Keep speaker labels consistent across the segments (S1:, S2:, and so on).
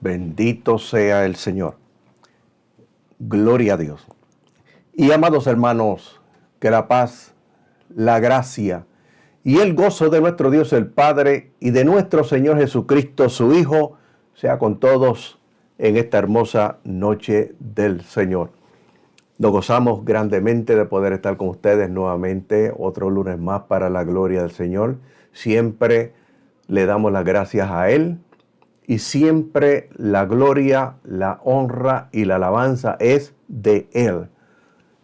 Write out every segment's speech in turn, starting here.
S1: Bendito sea el Señor. Gloria a Dios. Y amados hermanos, que la paz, la gracia y el gozo de nuestro Dios el Padre y de nuestro Señor Jesucristo, su Hijo, sea con todos en esta hermosa noche del Señor. Nos gozamos grandemente de poder estar con ustedes nuevamente otro lunes más para la gloria del Señor. Siempre le damos las gracias a Él y siempre la gloria, la honra y la alabanza es de Él.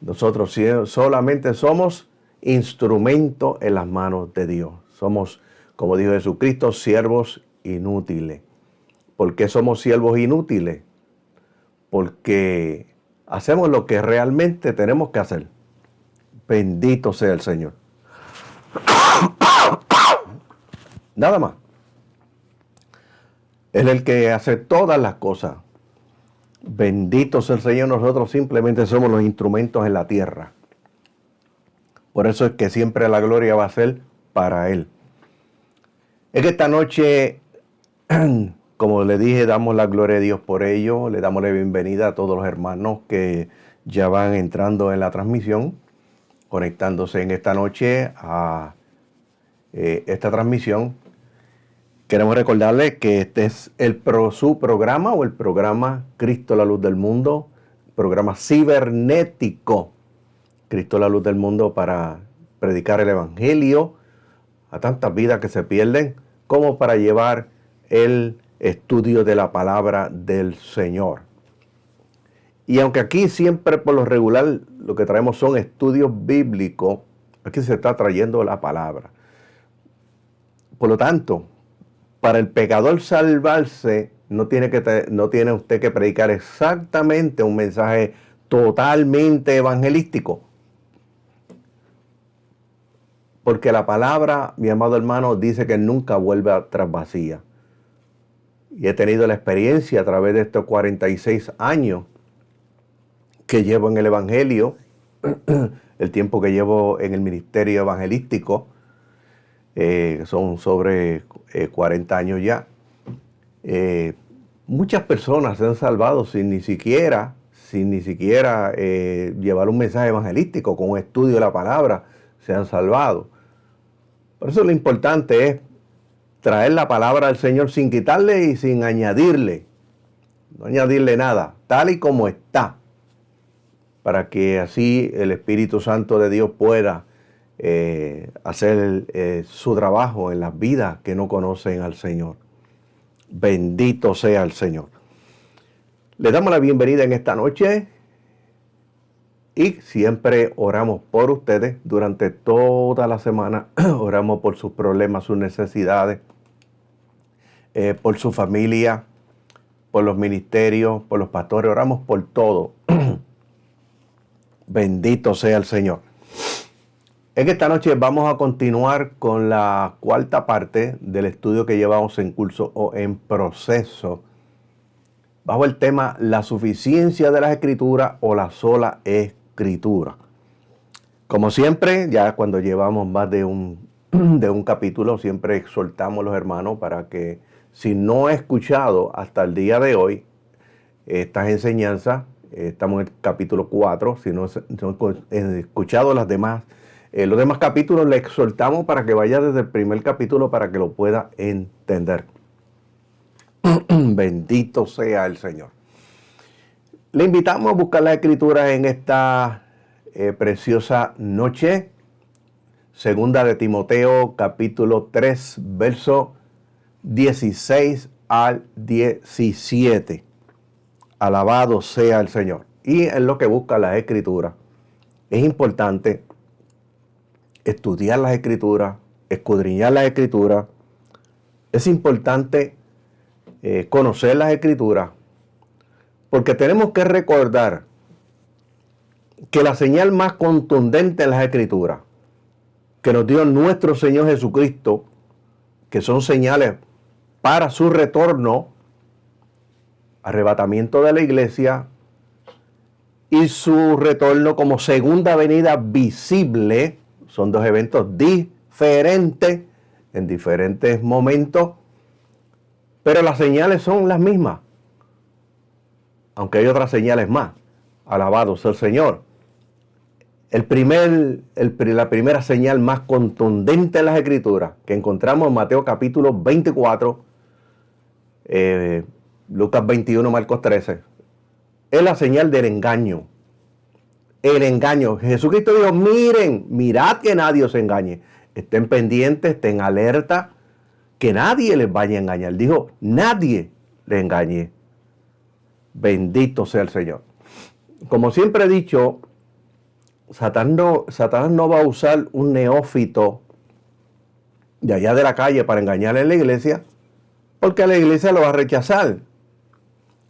S1: Nosotros solamente somos instrumento en las manos de Dios. Somos, como dijo Jesucristo, siervos inútiles. ¿Por qué somos siervos inútiles? Porque hacemos lo que realmente tenemos que hacer. Bendito sea el Señor. Nada más. Él es el que hace todas las cosas. Bendito sea el Señor. Nosotros simplemente somos los instrumentos en la tierra. Por eso es que siempre la gloria va a ser para Él. Es que esta noche, como le dije, damos la gloria a Dios por ello. Le damos la bienvenida a todos los hermanos que ya van entrando en la transmisión, conectándose en esta noche a esta transmisión. Queremos recordarles que este es su programa o el programa Cristo la Luz del Mundo, programa cibernético, Cristo la Luz del Mundo, para predicar el Evangelio a tantas vidas que se pierden, como para llevar el estudio de la palabra del Señor. Y aunque aquí siempre por lo regular lo que traemos son estudios bíblicos, aquí se está trayendo la palabra. Por lo tanto, para el pecador salvarse, no tiene usted que predicar exactamente un mensaje totalmente evangelístico. Porque la palabra, mi amado hermano, dice que nunca vuelve atrás vacía. Y he tenido la experiencia a través de estos 46 años que llevo en el Evangelio, el tiempo que llevo en el ministerio evangelístico, son sobre 40 años ya. Muchas personas se han salvado sin ni siquiera llevar un mensaje evangelístico, con un estudio de la palabra, se han salvado. Por eso lo importante es traer la palabra del Señor sin quitarle y sin añadirle. No añadirle nada, tal y como está, para que así el Espíritu Santo de Dios pueda hacer su trabajo en las vidas que no conocen al Señor. Bendito sea el Señor. Le damos la bienvenida en esta noche y siempre oramos por ustedes durante toda la semana. Oramos por sus problemas, sus necesidades, por su familia, por los ministerios, por los pastores. Oramos por todo. Bendito sea el Señor. En esta noche vamos a continuar con la cuarta parte del estudio que llevamos en curso o en proceso, bajo el tema la suficiencia de las Escrituras o la sola Escritura. Como siempre, ya cuando llevamos más de un capítulo, siempre exhortamos a los hermanos para que, si no he escuchado hasta el día de hoy estas enseñanzas, estamos en el capítulo 4, si no he escuchado los demás capítulos, le exhortamos para que vaya desde el primer capítulo para que lo pueda entender. Bendito sea el Señor. Le invitamos a buscar la Escritura en esta preciosa noche. Segunda de Timoteo, capítulo 3, verso 16 al 17. Alabado sea el Señor. Y en lo que busca la Escritura, es importante estudiar las Escrituras, escudriñar las Escrituras. Es importante conocer las Escrituras, porque tenemos que recordar que la señal más contundente en las Escrituras que nos dio nuestro Señor Jesucristo, que son señales para su retorno, arrebatamiento de la iglesia y su retorno como segunda venida visible, son dos eventos diferentes en diferentes momentos, pero las señales son las mismas. aunque hay otras señales más. Alabado sea el Señor. La primera señal más contundente en las Escrituras que encontramos en Mateo capítulo 24, Lucas 21, Marcos 13, es la señal del engaño. El engaño. Jesucristo dijo, mirad que nadie os engañe. Estén pendientes, estén alerta, que nadie les vaya a engañar. Dijo, nadie les engañe. Bendito sea el Señor. Como siempre he dicho, Satanás no va a usar un neófito de allá de la calle para engañarle a la iglesia, porque a la iglesia lo va a rechazar.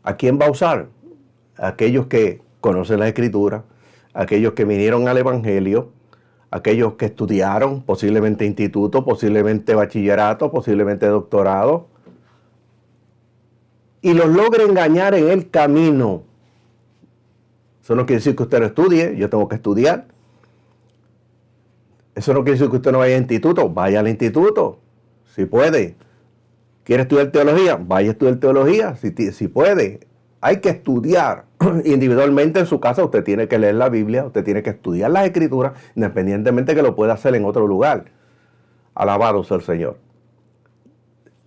S1: ¿A quién va a usar? A aquellos que conocen la Escritura, aquellos que vinieron al Evangelio, aquellos que estudiaron, posiblemente instituto, posiblemente bachillerato, posiblemente doctorado, y los logra engañar en el camino. Eso no quiere decir que usted no estudie, yo tengo que estudiar. Eso no quiere decir que usted no vaya al instituto, vaya al instituto, si puede. ¿Quiere estudiar teología? Vaya a estudiar teología, si puede. Hay que estudiar. Individualmente en su casa usted tiene que leer la Biblia, usted tiene que estudiar las Escrituras, independientemente que lo pueda hacer en otro lugar. Alabado sea el Señor.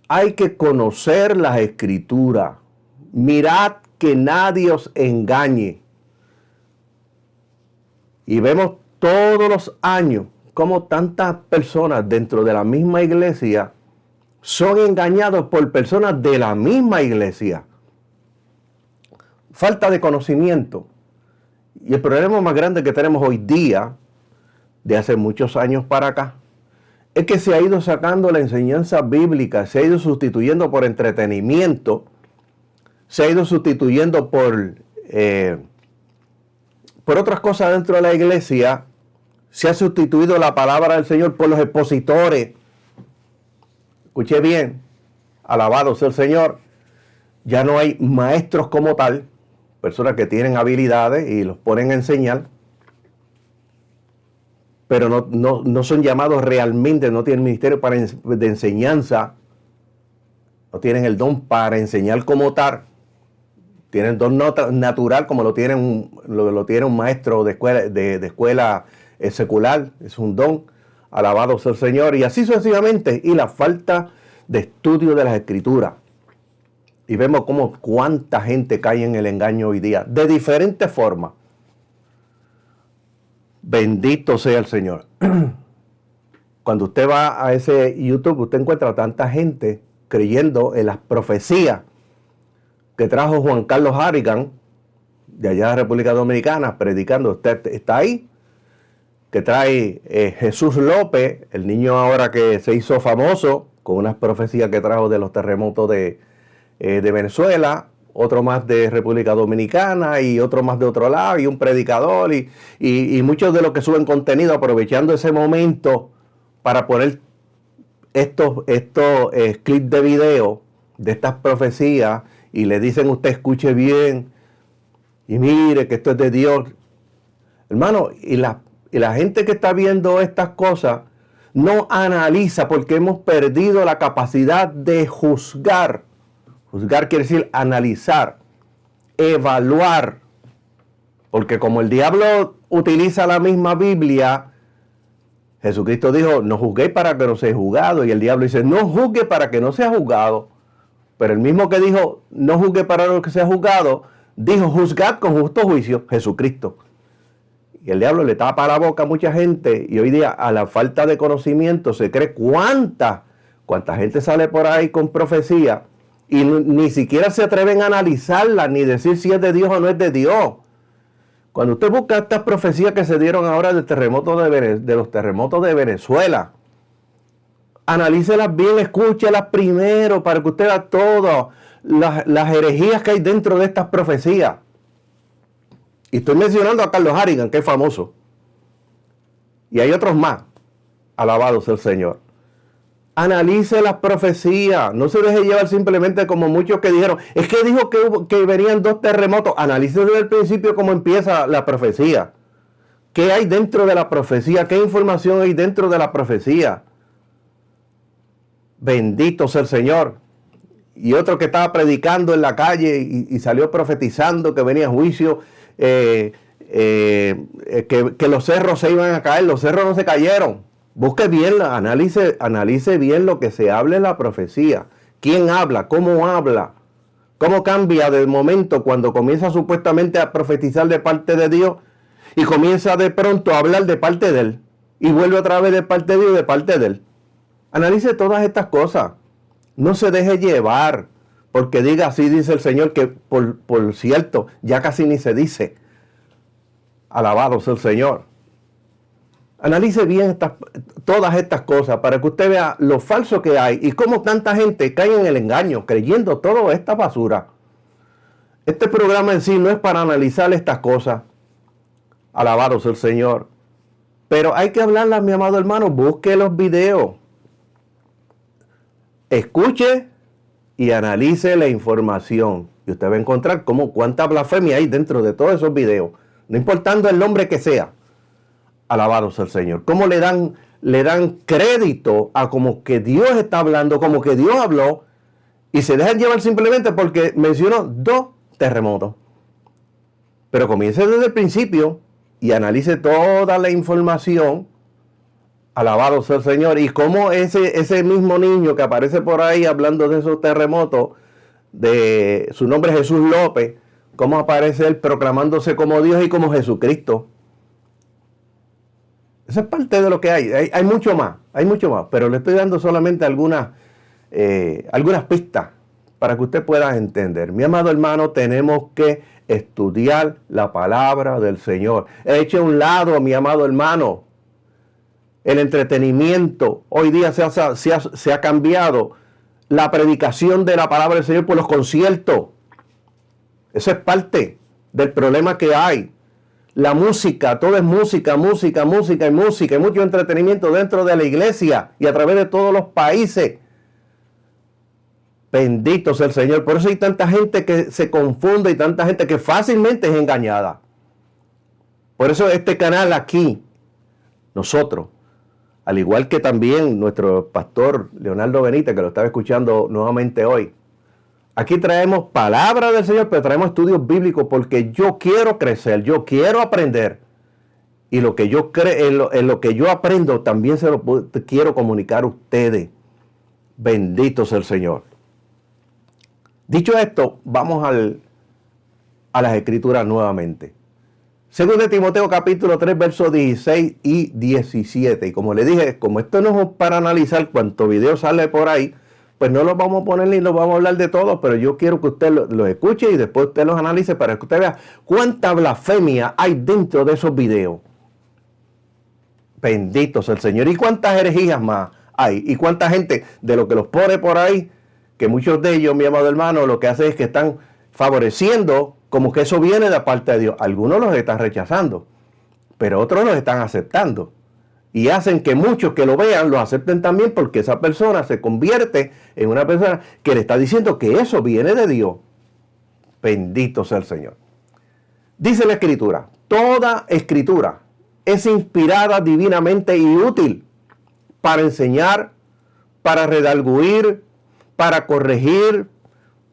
S1: Hay que conocer las Escrituras. Mirad que nadie os engañe. Y vemos todos los años cómo tantas personas dentro de la misma iglesia son engañados por personas de la misma iglesia. Falta de conocimiento. Y el problema más grande que tenemos hoy día, de hace muchos años para acá, es que se ha ido sacando la enseñanza bíblica, se ha ido sustituyendo por entretenimiento, se ha ido sustituyendo por otras cosas dentro de la iglesia, se ha sustituido la palabra del Señor por los expositores. Escuche bien, alabado sea el Señor. Ya no hay maestros como tal, personas que tienen habilidades y los ponen a enseñar, pero no son llamados realmente, no tienen ministerio de enseñanza, no tienen el don para enseñar como tal, tienen don natural como lo tiene un maestro de escuela secular, es un don, alabado sea el Señor, y así sucesivamente, y la falta de estudio de las Escrituras. Y vemos cómo cuánta gente cae en el engaño hoy día, de diferentes formas. Bendito sea el Señor. Cuando usted va a ese YouTube, usted encuentra tanta gente creyendo en las profecías que trajo Juan Carlos Harrigan, de allá de la República Dominicana, predicando. Usted está ahí. Que trae Jesús López, el niño ahora que se hizo famoso, con unas profecías que trajo de los terremotos de Venezuela, otro más de República Dominicana y otro más de otro lado, y un predicador, y muchos de los que suben contenido aprovechando ese momento para poner estos clips de video de estas profecías, y le dicen usted escuche bien, y mire que esto es de Dios. Hermano, y la gente que está viendo estas cosas no analiza, porque hemos perdido la capacidad de juzgar. Juzgar quiere decir analizar, evaluar. Porque como el diablo utiliza la misma Biblia, Jesucristo dijo, no juzguéis para que no seáis juzgados. Y el diablo dice, no juzgue para que no sea juzgado. Pero el mismo que dijo, no juzgue para que sea juzgado, dijo, juzgad con justo juicio, Jesucristo. Y el diablo le tapa la boca a mucha gente, y hoy día a la falta de conocimiento se cree cuánta gente sale por ahí con profecía y ni siquiera se atreven a analizarla ni decir si es de Dios o no es de Dios. Cuando usted busca estas profecías que se dieron ahora de los terremotos de Venezuela, analícelas bien, escúchelas primero para que usted vea todas las herejías que hay dentro de estas profecías. Y estoy mencionando a Carlos Harrigan, que es famoso. Y hay otros más. Alabado sea el Señor. Analice las profecías. No se deje llevar simplemente como muchos que dijeron. Es que dijo que venían 2 terremotos. Analice desde el principio cómo empieza la profecía. ¿Qué hay dentro de la profecía? ¿Qué información hay dentro de la profecía? Bendito sea el Señor. y otro que estaba predicando en la calle y salió profetizando que venía juicio, que los cerros se iban a caer. Los cerros no se cayeron. Busque bien, analice bien lo que se habla en la profecía. ¿Quién habla? ¿Cómo cambia del momento cuando comienza supuestamente a profetizar de parte de Dios y comienza de pronto a hablar de parte de Él y vuelve otra vez de parte de Dios y de parte de Él? Analice todas estas cosas. No se deje llevar porque diga así dice el Señor, que por cierto ya casi ni se dice. Alabado sea el Señor. Analice bien todas estas cosas para que usted vea lo falso que hay y cómo tanta gente cae en el engaño creyendo toda esta basura. Este programa en sí no es para analizar estas cosas. Alabado sea el Señor. Pero hay que hablarlas, mi amado hermano. Busque los videos. Escuche y analice la información. Y usted va a encontrar cuánta blasfemia hay dentro de todos esos videos. No importando el nombre que sea. Alabado sea el Señor. Cómo le dan crédito a como que Dios está hablando, como que Dios habló, y se dejan llevar simplemente porque mencionó 2 terremotos. Pero comience desde el principio y analice toda la información. Alabado sea el Señor. Y cómo ese mismo niño que aparece por ahí hablando de esos terremotos, de su nombre es Jesús López, cómo aparece él proclamándose como Dios y como Jesucristo. Eso es parte de lo que hay. Hay mucho más, pero le estoy dando solamente algunas pistas para que usted pueda entender. Mi amado hermano, tenemos que estudiar la palabra del Señor. Eche a un lado, mi amado hermano, el entretenimiento. Hoy día se ha cambiado la predicación de la palabra del Señor por los conciertos. Eso es parte del problema que hay. La música, todo es música, música, música y música. Hay mucho entretenimiento dentro de la iglesia y a través de todos los países. Bendito sea el Señor. Por eso hay tanta gente que se confunde y tanta gente que fácilmente es engañada. Por eso este canal aquí, nosotros, al igual que también nuestro pastor Leonardo Benítez, que lo estaba escuchando nuevamente hoy, aquí traemos palabra del Señor, pero traemos estudios bíblicos porque yo quiero crecer, yo quiero aprender. Y lo que yo creo, en lo que yo aprendo, también se lo quiero comunicar a ustedes. Bendito sea el Señor. Dicho esto, vamos a las Escrituras nuevamente. Según de Timoteo capítulo 3, versos 16 y 17. Y como le dije, como esto no es para analizar cuánto video sale por ahí, pues no los vamos a poner ni los vamos a hablar de todos, pero yo quiero que usted los escuche y después usted los analice para que usted vea cuánta blasfemia hay dentro de esos videos. Bendito sea el Señor. Y cuántas herejías más hay. Y cuánta gente de lo que los pone por ahí, que muchos de ellos, mi amado hermano, lo que hacen es que están favoreciendo como que eso viene de parte de Dios. Algunos los están rechazando, pero otros los están aceptando. Y hacen que muchos que lo vean lo acepten también porque esa persona se convierte en una persona que le está diciendo que eso viene de Dios. Bendito sea el Señor. Dice la Escritura, toda Escritura es inspirada divinamente y útil para enseñar, para redarguir, para corregir,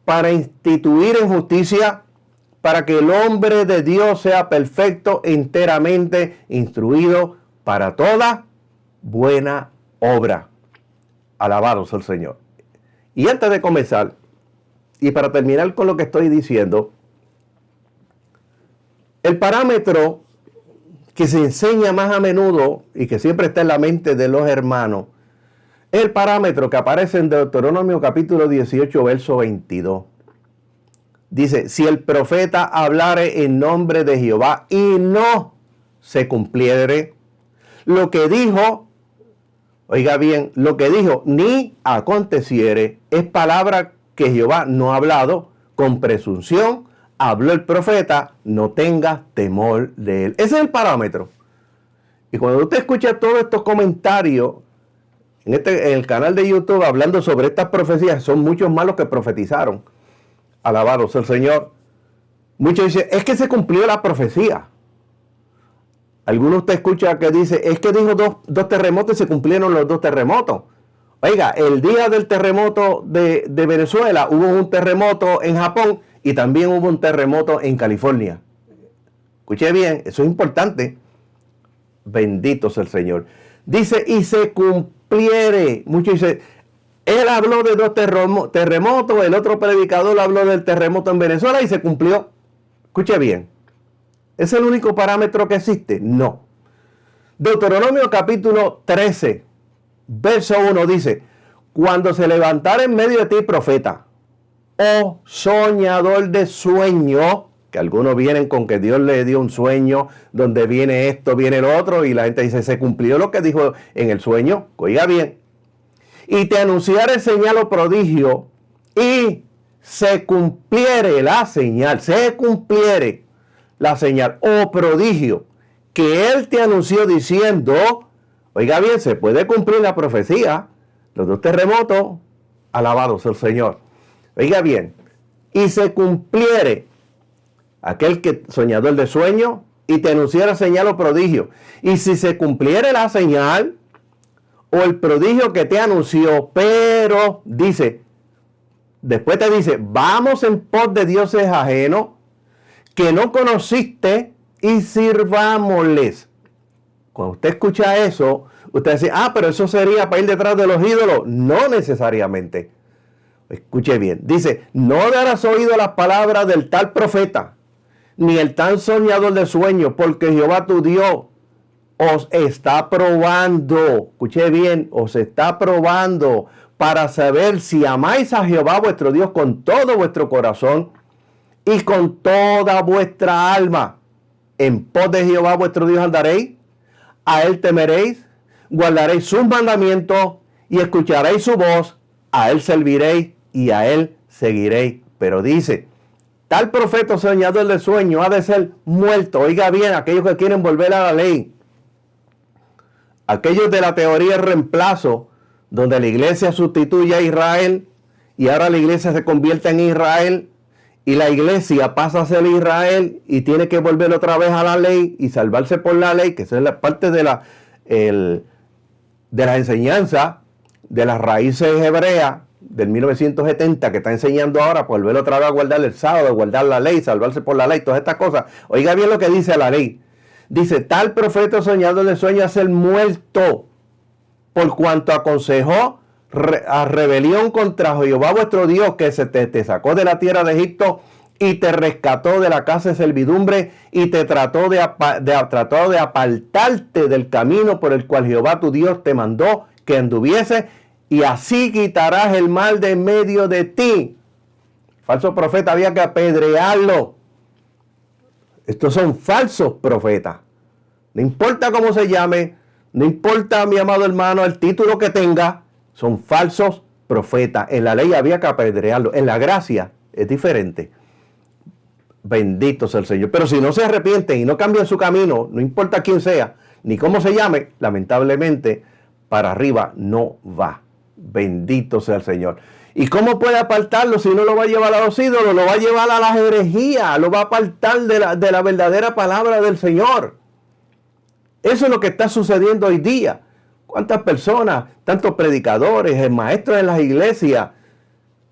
S1: para instituir en justicia, para que el hombre de Dios sea perfecto, enteramente instruido para toda buena obra. Alabado sea el Señor. Y antes de comenzar, y para terminar con lo que estoy diciendo, el parámetro que se enseña más a menudo y que siempre está en la mente de los hermanos, es el parámetro que aparece en Deuteronomio capítulo 18, verso 22. Dice, si el profeta hablare en nombre de Jehová y no se cumpliere lo que dijo, oiga bien, lo que dijo ni aconteciere, es palabra que Jehová no ha hablado, con presunción habló el profeta, no tenga temor de él. Ese es el parámetro. Y cuando usted escucha todos estos comentarios en el canal de YouTube hablando sobre estas profecías, son muchos más los que profetizaron. Alabado sea el Señor. Muchos dicen, es que se cumplió la profecía. Algunos usted escucha que dice, es que dijo dos terremotos y se cumplieron los 2 terremotos. Oiga, el día del terremoto de Venezuela hubo un terremoto en Japón y también hubo un terremoto en California. Escuche bien, eso es importante. Bendito sea el Señor. Dice, y se cumpliere. Muchos dicen, él habló de dos terremotos, el otro predicador habló del terremoto en Venezuela y se cumplió. Escuche bien. ¿Es el único parámetro que existe? No. Deuteronomio capítulo 13, verso 1 dice, cuando se levantara en medio de ti profeta, oh soñador de sueño, que algunos vienen con que Dios le dio un sueño, donde viene esto, viene lo otro, y la gente dice, se cumplió lo que dijo en el sueño, oiga bien, y te anunciara el señal o prodigio, y se cumpliere la señal, se cumpliere la señal o prodigio, que él te anunció diciendo, oiga bien, se puede cumplir la profecía, los dos terremotos, alabado sea el Señor. Oiga bien, y se cumpliere aquel que soñador de sueño y te anunciara señal o prodigio. Y si se cumpliere la señal o el prodigio que te anunció, pero dice, después te dice, vamos en pos de dioses ajenos que no conociste y sirvámosles. Cuando usted escucha eso, usted dice, pero eso sería para ir detrás de los ídolos. No necesariamente. Escuche bien. Dice, no darás oído a las palabras del tal profeta, ni el tan soñador de sueño, porque Jehová tu Dios os está probando. Escuche bien, os está probando para saber si amáis a Jehová vuestro Dios con todo vuestro corazón y con toda vuestra alma. En pos de Jehová vuestro Dios andaréis, a él temeréis, guardaréis sus mandamientos y escucharéis su voz, a él serviréis y a él seguiréis. Pero dice, tal profeta soñador del sueño ha de ser muerto. Oiga bien, aquellos que quieren volver a la ley, aquellos de la teoría del reemplazo, donde la iglesia sustituye a Israel y ahora la iglesia se convierte en Israel y la iglesia pasa a ser Israel y tiene que volver otra vez a la ley y salvarse por la ley, que esa es la parte de la enseñanza de las raíces hebreas del 1970 que está enseñando ahora, por volver otra vez a guardar el sábado, guardar la ley, salvarse por la ley, todas estas cosas. Oiga bien lo que dice la ley. Dice, tal profeta soñando de sueño a ser muerto, por cuanto aconsejó a rebelión contra Jehová vuestro Dios, que te sacó de la tierra de Egipto y te rescató de la casa de servidumbre y te trató de apartarte del camino por el cual Jehová tu Dios te mandó que anduviese, y así quitarás el mal de en medio de ti. Falso profeta había que apedrearlo. Estos son falsos profetas. No importa cómo se llame, no importa, mi amado hermano, el título que tenga, son falsos profetas. En la ley había que apedrearlo. En la gracia es diferente. Bendito sea el Señor. Pero si no se arrepienten y no cambian su camino, no importa quién sea, ni cómo se llame, lamentablemente, para arriba no va. Bendito sea el Señor. ¿Y cómo puede apartarlo si no lo va a llevar a los ídolos? Lo va a llevar a las herejías, lo va a apartar de la verdadera palabra del Señor. Eso es lo que está sucediendo hoy día. ¿Cuántas personas, tantos predicadores, maestros en las iglesias,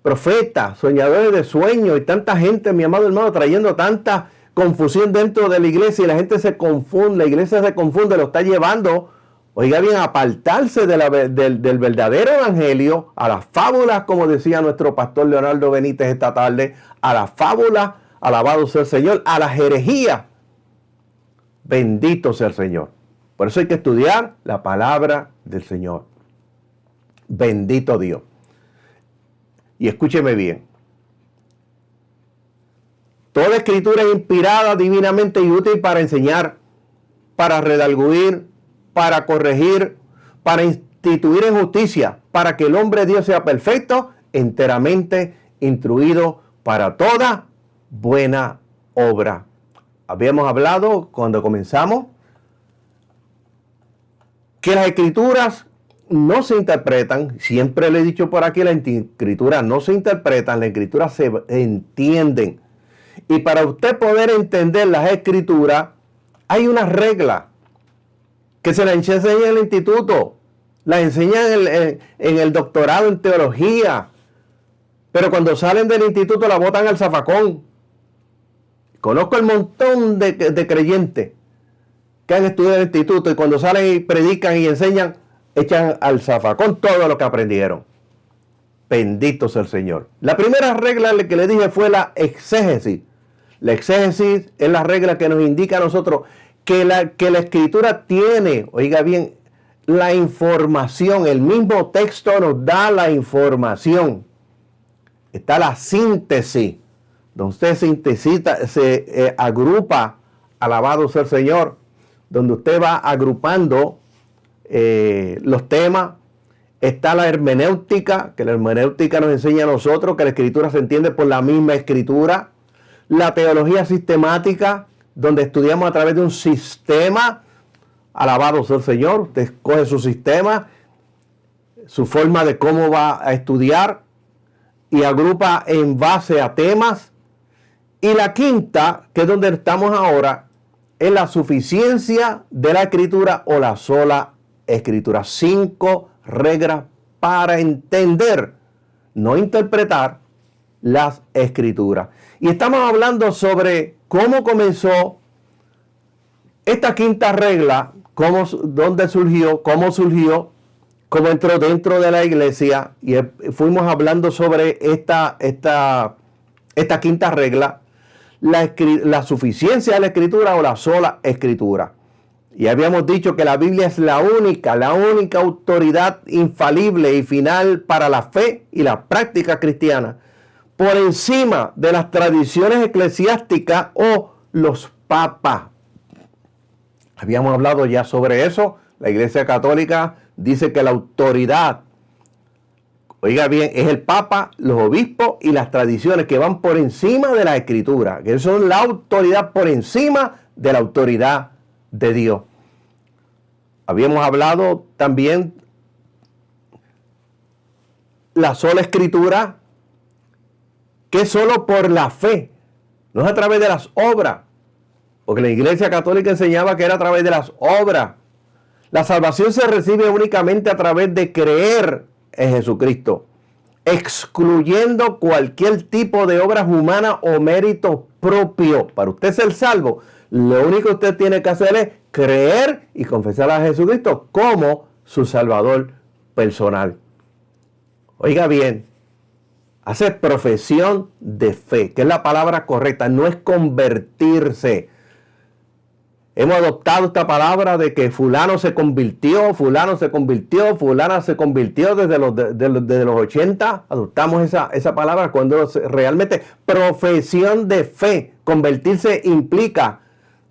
S1: profetas, soñadores de sueños y tanta gente, mi amado hermano, trayendo tanta confusión dentro de la iglesia y la gente se confunde, la iglesia se confunde, lo está llevando, oiga bien, a apartarse del verdadero evangelio, a las fábulas, como decía nuestro pastor Leonardo Benítez esta tarde, a las fábulas, alabado sea el Señor, a las herejías. Bendito sea el Señor. Por eso hay que estudiar la palabra del Señor. Bendito Dios. Y escúcheme bien. Toda escritura es inspirada divinamente y útil para enseñar, para redarguir, para corregir, para instituir en justicia, para que el hombre de Dios sea perfecto, enteramente instruido para toda buena obra. Habíamos hablado cuando comenzamos que las escrituras no se interpretan. Siempre le he dicho por aquí, las escrituras no se interpretan, las escrituras se entienden. Y para usted poder entender las escrituras, hay una regla que se la enseña en el instituto. las enseñan en el doctorado en teología, pero cuando salen del instituto la botan al zafacón. Conozco el montón de creyentes que han estudiado en el instituto y cuando salen y predican y enseñan, echan al zafacón todo lo que aprendieron. Bendito sea el Señor. La primera regla que le dije fue la exégesis. La exégesis es la regla que nos indica a nosotros que la Escritura tiene, oiga bien, la información. El mismo texto nos da la información. Está la síntesis, donde usted se agrupa, alabado sea el Señor, donde usted va agrupando los temas. Está la hermenéutica, que la hermenéutica nos enseña a nosotros que la Escritura se entiende por la misma Escritura. La teología sistemática, donde estudiamos a través de un sistema. Alabado sea el Señor. Usted escoge su sistema, su forma de cómo va a estudiar y agrupa en base a temas. Y la quinta, que es donde estamos ahora, es la suficiencia de la Escritura o la sola Escritura. 5 reglas para entender, no interpretar las Escrituras. Y estamos hablando sobre cómo comenzó esta quinta regla, dónde surgió, cómo entró dentro de la iglesia. Y fuimos hablando sobre esta quinta regla, la suficiencia de la Escritura o la sola Escritura. Y habíamos dicho que la Biblia es la única autoridad infalible y final para la fe y la práctica cristiana, por encima de las tradiciones eclesiásticas o los papas. Habíamos hablado ya sobre eso. La Iglesia Católica dice que la autoridad, oiga bien, es el Papa, los obispos y las tradiciones que van por encima de la Escritura, que son la autoridad por encima de la autoridad de Dios. Habíamos hablado también la sola Escritura, que es solo por la fe, no es a través de las obras, porque la Iglesia Católica enseñaba que era a través de las obras. La salvación se recibe únicamente a través de creer en Jesucristo, excluyendo cualquier tipo de obras humanas o mérito propio. Para usted ser salvo, lo único que usted tiene que hacer es creer y confesar a Jesucristo como su Salvador personal. Oiga bien, hacer profesión de fe, que es la palabra correcta, no es convertirse. Hemos adoptado esta palabra de que fulano se convirtió, fulana se convirtió desde los 80. Adoptamos esa palabra cuando realmente profesión de fe. Convertirse implica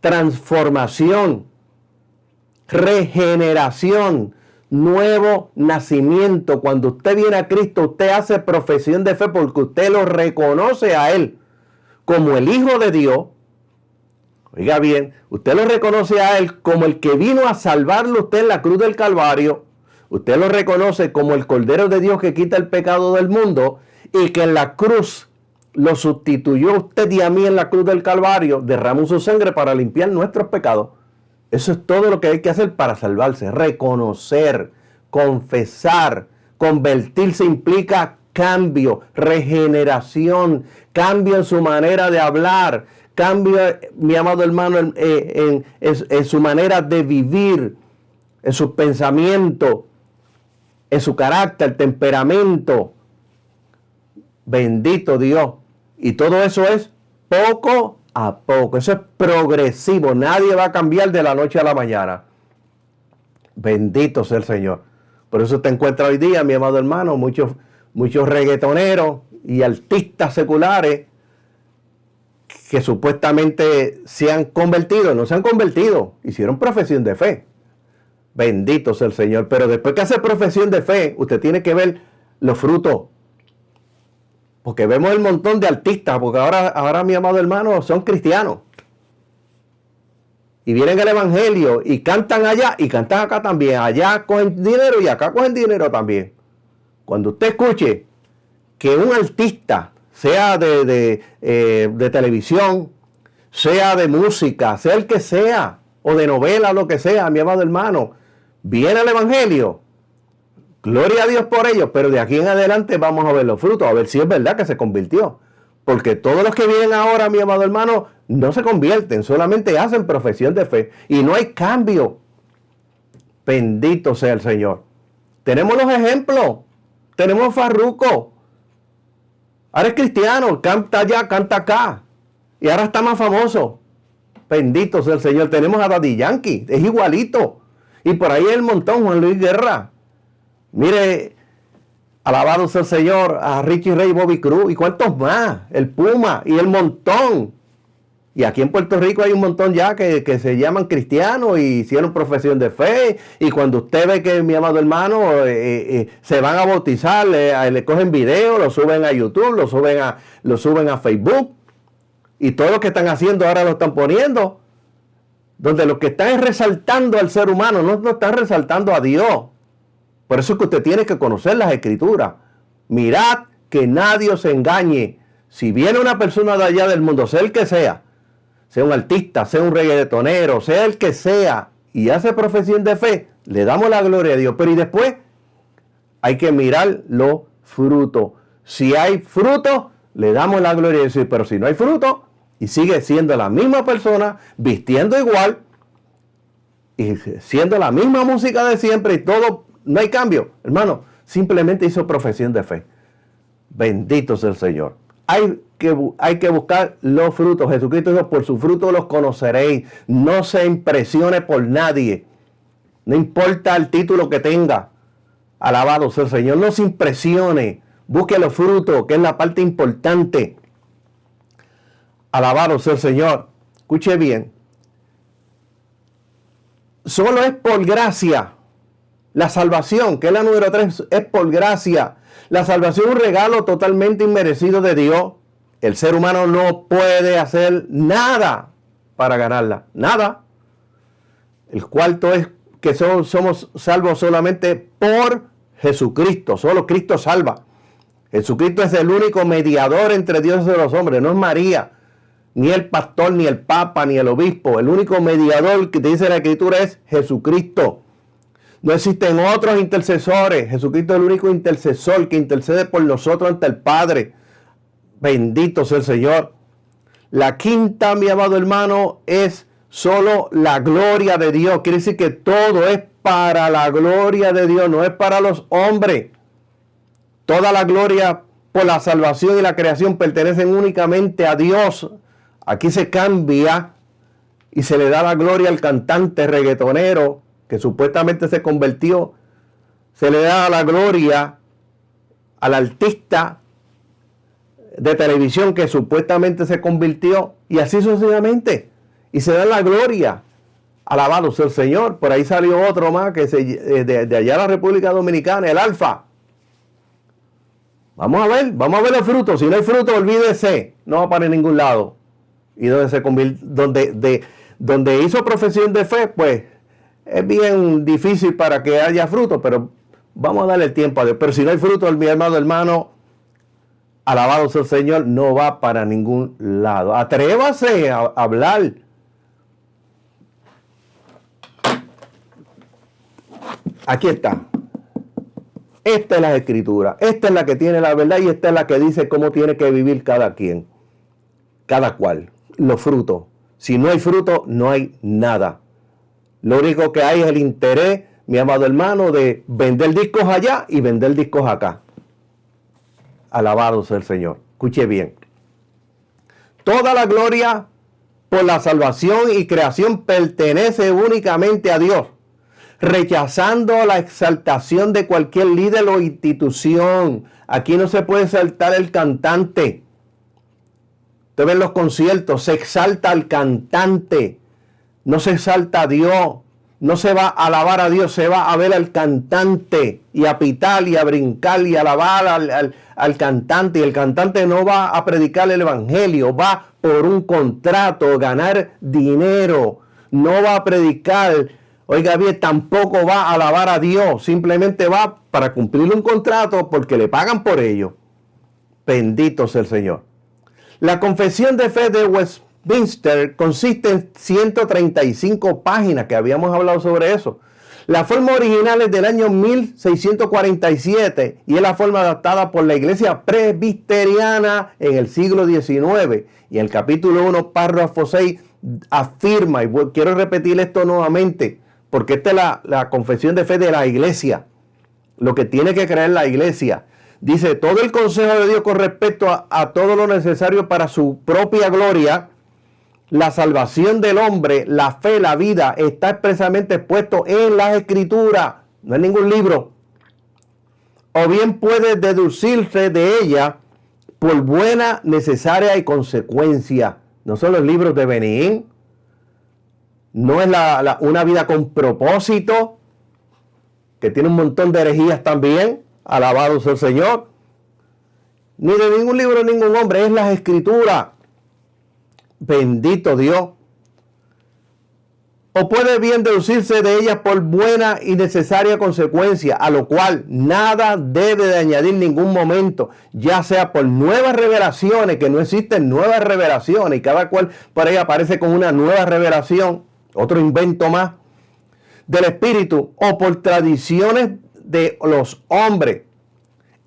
S1: transformación, regeneración, nuevo nacimiento. Cuando usted viene a Cristo, usted hace profesión de fe porque usted lo reconoce a Él como el Hijo de Dios. Oiga bien, usted lo reconoce a Él como el que vino a salvarlo usted en la cruz del Calvario. Usted lo reconoce como el Cordero de Dios que quita el pecado del mundo y que en la cruz lo sustituyó a usted y a mí en la cruz del Calvario, derramó su sangre para limpiar nuestros pecados. Eso es todo lo que hay que hacer para salvarse. Reconocer, confesar, convertirse implica cambio, regeneración, cambio en su manera de hablar, cambio, mi amado hermano, en su manera de vivir, en sus pensamientos, en su carácter, temperamento. Bendito Dios. Y todo eso es poco a poco. Eso es progresivo. Nadie va a cambiar de la noche a la mañana. Bendito sea el Señor. Por eso te encuentras hoy día, mi amado hermano, muchos reggaetoneros y artistas seculares que supuestamente se han convertido. No se han convertido. Hicieron profesión de fe. Bendito sea el Señor. Pero después que hace profesión de fe, usted tiene que ver los frutos. Porque vemos el montón de artistas, porque ahora mi amado hermano, son cristianos. Y vienen al evangelio y cantan allá y cantan acá también. Allá cogen dinero y acá cogen dinero también. Cuando usted escuche que un artista, sea de televisión, sea de música, sea el que sea, o de novela, lo que sea, mi amado hermano, viene al evangelio, Gloria a Dios por ello, pero de aquí en adelante vamos a ver los frutos, a ver si es verdad que se convirtió. Porque todos los que vienen ahora, mi amado hermano, no se convierten, solamente hacen profesión de fe y no hay cambio. Bendito sea el Señor. Tenemos los ejemplos. Tenemos Farruko. Ahora es cristiano, canta allá, canta acá. Y ahora está más famoso. Bendito sea el Señor. Tenemos a Daddy Yankee, es igualito. Y por ahí el montón, Juan Luis Guerra. Mire, alabado sea el Señor, a Richie Ray, Bobby Cruz. ¿Y cuántos más? El Puma y el montón. Y aquí en Puerto Rico hay un montón ya que se llaman cristianos y hicieron profesión de fe. Y cuando usted ve que, mi amado hermano, se van a bautizar, le cogen video, lo suben a YouTube, lo suben a Facebook. Y todo lo que están haciendo ahora lo están poniendo. Donde lo que están es resaltando al ser humano, no están resaltando a Dios. Por eso es que usted tiene que conocer las Escrituras. Mirad que nadie os engañe. Si viene una persona de allá del mundo, sea el que sea un artista, sea un reggaetonero, sea el que sea, y hace profesión de fe, le damos la gloria a Dios. Pero y después hay que mirar los frutos. Si hay frutos, le damos la gloria a Dios. Pero si no hay frutos, y sigue siendo la misma persona, vistiendo igual, y siendo la misma música de siempre, y todo, no hay cambio. Hermano, simplemente hizo profesión de fe. Bendito sea el Señor. Hay que buscar los frutos. Jesucristo dijo, por su fruto los conoceréis. No se impresione por nadie. No importa el título que tenga. Alabado sea el Señor. No se impresione. Busque los frutos, que es la parte importante. Alabado sea el Señor. Escuche bien. Solo es por gracia. La salvación, que es la número 3, es por gracia. La salvación es un regalo totalmente inmerecido de Dios. El ser humano no puede hacer nada para ganarla. Nada. El cuarto es que somos salvos solamente por Jesucristo. Solo Cristo salva. Jesucristo es el único mediador entre Dios y los hombres. No es María, ni el pastor, ni el papa, ni el obispo. El único mediador que te dice la Escritura es Jesucristo. No existen otros intercesores. Jesucristo es el único intercesor que intercede por nosotros ante el Padre. Bendito sea el Señor. La quinta, mi amado hermano, es solo la gloria de Dios. Quiere decir que todo es para la gloria de Dios, no es para los hombres. Toda la gloria por la salvación y la creación pertenecen únicamente a Dios. Aquí se cambia y se le da la gloria al cantante reggaetonero que supuestamente se convirtió. Se le da la gloria al artista de televisión que supuestamente se convirtió, y así sucesivamente. Y se da la gloria. Alabado sea el Señor. Por ahí salió otro más que de allá de la República Dominicana, el Alfa. Vamos a ver los frutos. Si no hay frutos, olvídese. No va para ningún lado. Y donde hizo profesión de fe, pues es bien difícil para que haya fruto, pero vamos a darle el tiempo a Dios. Pero si no hay fruto, mi hermano, alabado sea el Señor, no va para ningún lado. Atrévase a hablar. Aquí está. Esta es la Escritura. Esta es la que tiene la verdad y esta es la que dice cómo tiene que vivir cada quien. Cada cual. Los frutos. Si no hay fruto, no hay nada. Lo único que hay es el interés, mi amado hermano, de vender discos allá y vender discos acá. Alabado sea el Señor. Escuche bien. Toda la gloria por la salvación y creación pertenece únicamente a Dios, rechazando la exaltación de cualquier líder o institución. Aquí no se puede exaltar el cantante. Usted ve en los conciertos, se exalta al cantante. No se exalta a Dios. No se va a alabar a Dios, se va a ver al cantante y a pitar y a brincar y a alabar al cantante. Y el cantante no va a predicar el evangelio, va por un contrato, ganar dinero. No va a predicar, oiga bien, tampoco va a alabar a Dios. Simplemente va para cumplir un contrato porque le pagan por ello. Bendito sea el Señor. La confesión de fe de Westminster consiste en 135 páginas, que habíamos hablado sobre eso. La forma original es del año 1647 y es la forma adaptada por la iglesia presbiteriana en el siglo XIX. Y el capítulo 1, párrafo 6, afirma, y quiero repetir esto nuevamente, porque esta es la confesión de fe de la iglesia, lo que tiene que creer la iglesia. Dice, todo el consejo de Dios con respecto a todo lo necesario para su propia gloria, la salvación del hombre, la fe, la vida, está expresamente expuesto en las Escrituras, no en ningún libro. O bien puede deducirse de ella por buena, necesaria y consecuencia. No son los libros de Benihín, no es una vida con propósito, que tiene un montón de herejías también, alabado sea el Señor, ni de ningún libro de ningún hombre, es las Escrituras. Bendito Dios. O puede bien deducirse de ellas por buena y necesaria consecuencia, a lo cual nada debe de añadir ningún momento, ya sea por nuevas revelaciones, que no existen nuevas revelaciones, y cada cual por ahí aparece con una nueva revelación, otro invento más del Espíritu, o por tradiciones de los hombres.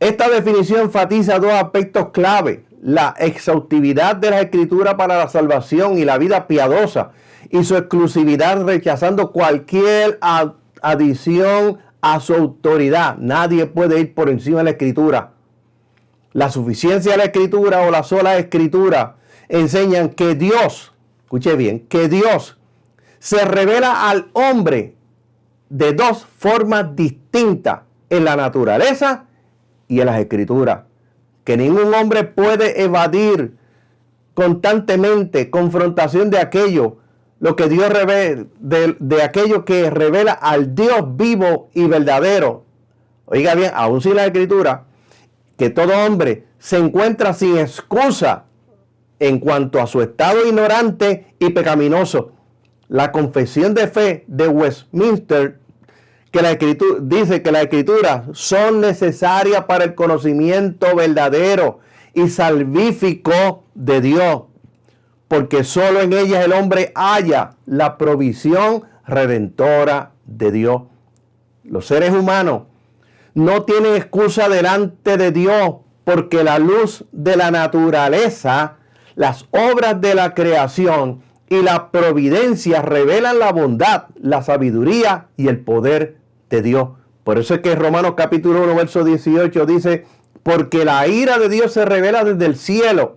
S1: Esta definición enfatiza dos aspectos clave: la exhaustividad de la Escritura para la salvación y la vida piadosa, y su exclusividad rechazando cualquier adición a su autoridad. Nadie puede ir por encima de la Escritura. La suficiencia de la Escritura o la sola Escritura enseñan que Dios, escuche bien, que Dios se revela al hombre de dos formas distintas en la naturaleza y en las Escrituras, que ningún hombre puede evadir constantemente confrontación de aquello, lo que Dios revela, de aquello que revela al Dios vivo y verdadero. Oiga bien, aún sin la Escritura, que todo hombre se encuentra sin excusa en cuanto a su estado ignorante y pecaminoso. La confesión de fe de Westminster que la Escritura dice que las Escrituras son necesarias para el conocimiento verdadero y salvífico de Dios, porque solo en ellas el hombre halla la provisión redentora de Dios. Los seres humanos no tienen excusa delante de Dios, porque la luz de la naturaleza, las obras de la creación y la providencia revelan la bondad, la sabiduría y el poder de Dios. Por eso es que Romanos capítulo 1, verso 18 dice, porque la ira de Dios se revela desde el cielo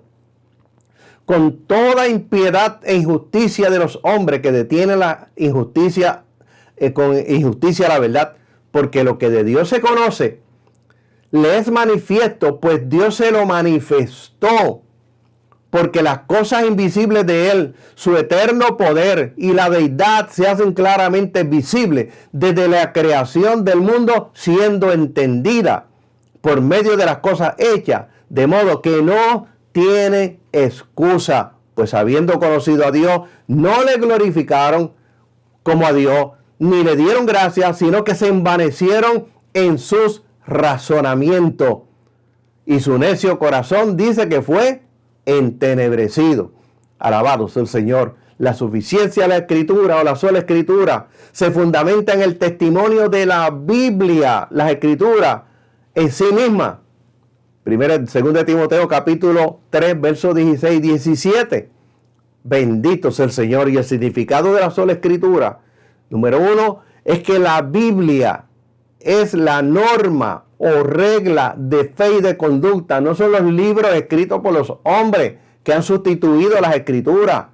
S1: con toda impiedad e injusticia de los hombres que detienen la injusticia, con injusticia la verdad, porque lo que de Dios se conoce le es manifiesto, pues Dios se lo manifestó, porque las cosas invisibles de Él, su eterno poder y la deidad se hacen claramente visibles desde la creación del mundo, siendo entendida por medio de las cosas hechas, de modo que no tiene excusa, pues habiendo conocido a Dios, no le glorificaron como a Dios, ni le dieron gracias, sino que se envanecieron en sus razonamientos. Y su necio corazón dice que fue entenebrecido. Alabado sea el Señor. La suficiencia de la Escritura o la sola Escritura se fundamenta en el testimonio de la Biblia, las Escrituras en sí misma. 2 Timoteo capítulo 3, versos 16 y 17. Bendito sea el Señor. Y el significado de la sola Escritura, número 1, es que la Biblia es la norma o regla de fe y de conducta. No son los libros escritos por los hombres que han sustituido las Escrituras.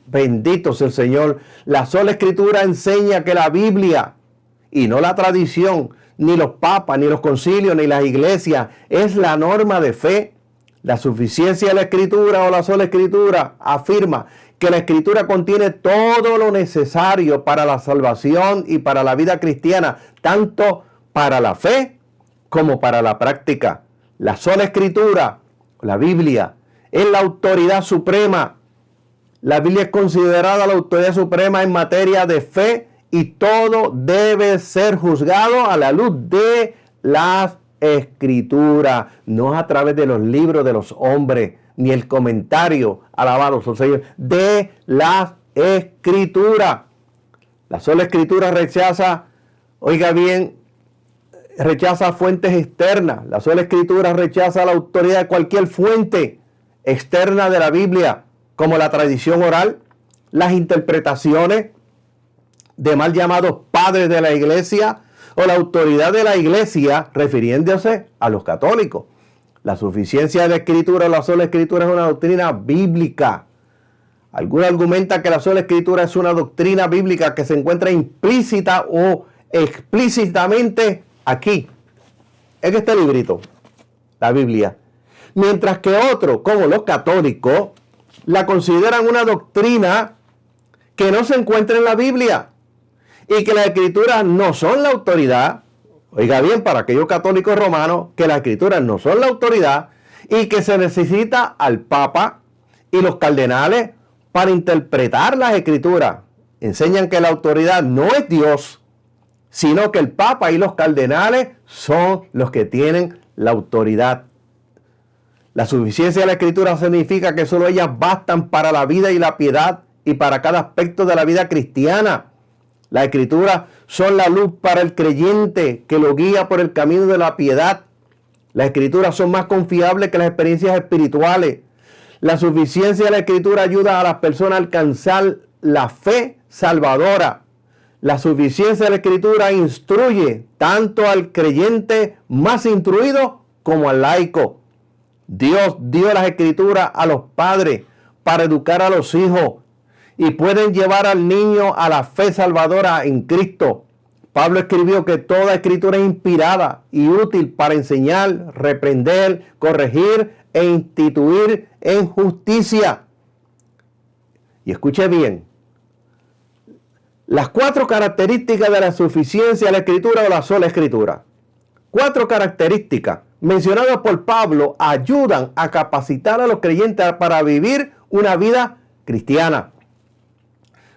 S1: Bendito sea el Señor. La sola Escritura enseña que la Biblia, y no la tradición, ni los papas, ni los concilios, ni las iglesias, es la norma de fe. La suficiencia de la Escritura o la sola Escritura afirma que la Escritura contiene todo lo necesario para la salvación y para la vida cristiana, tanto para la fe como para la práctica. La sola Escritura, la Biblia, es la autoridad suprema. La Biblia es considerada la autoridad suprema en materia de fe y todo debe ser juzgado a la luz de las Escrituras, no a través de los libros de los hombres, ni el comentario, alabado sea el Señor, de las Escrituras. La sola Escritura rechaza Oiga bien, rechaza fuentes externas. La sola Escritura rechaza la autoridad de cualquier fuente externa de la Biblia, como la tradición oral, las interpretaciones de mal llamados padres de la iglesia o la autoridad de la iglesia, refiriéndose a los católicos. La suficiencia de la Escritura o la sola Escritura es una doctrina bíblica. Algunos argumentan que la sola Escritura es una doctrina bíblica que se encuentra implícita o explícitamente aquí, en este librito, la Biblia. Mientras que otros, como los católicos, la consideran una doctrina que no se encuentra en la Biblia y que las Escrituras no son la autoridad. Oiga bien, para aquellos católicos romanos, que las Escrituras no son la autoridad y que se necesita al Papa y los cardenales para interpretar las Escrituras. Enseñan que la autoridad no es Dios, sino que el Papa y los cardenales son los que tienen la autoridad. La suficiencia de la Escritura significa que solo ellas bastan para la vida y la piedad y para cada aspecto de la vida cristiana. Las Escrituras son la luz para el creyente que lo guía por el camino de la piedad. Las Escrituras son más confiables que las experiencias espirituales. La suficiencia de la Escritura ayuda a las personas a alcanzar la fe salvadora. La suficiencia de la Escritura instruye tanto al creyente más instruido como al laico. Dios dio las Escrituras a los padres para educar a los hijos y pueden llevar al niño a la fe salvadora en Cristo. Pablo escribió que toda Escritura es inspirada y útil para enseñar, reprender, corregir e instituir en justicia. Y escuche bien, las 4 características de la suficiencia de la Escritura o la sola Escritura. 4 características mencionadas por Pablo ayudan a capacitar a los creyentes para vivir una vida cristiana.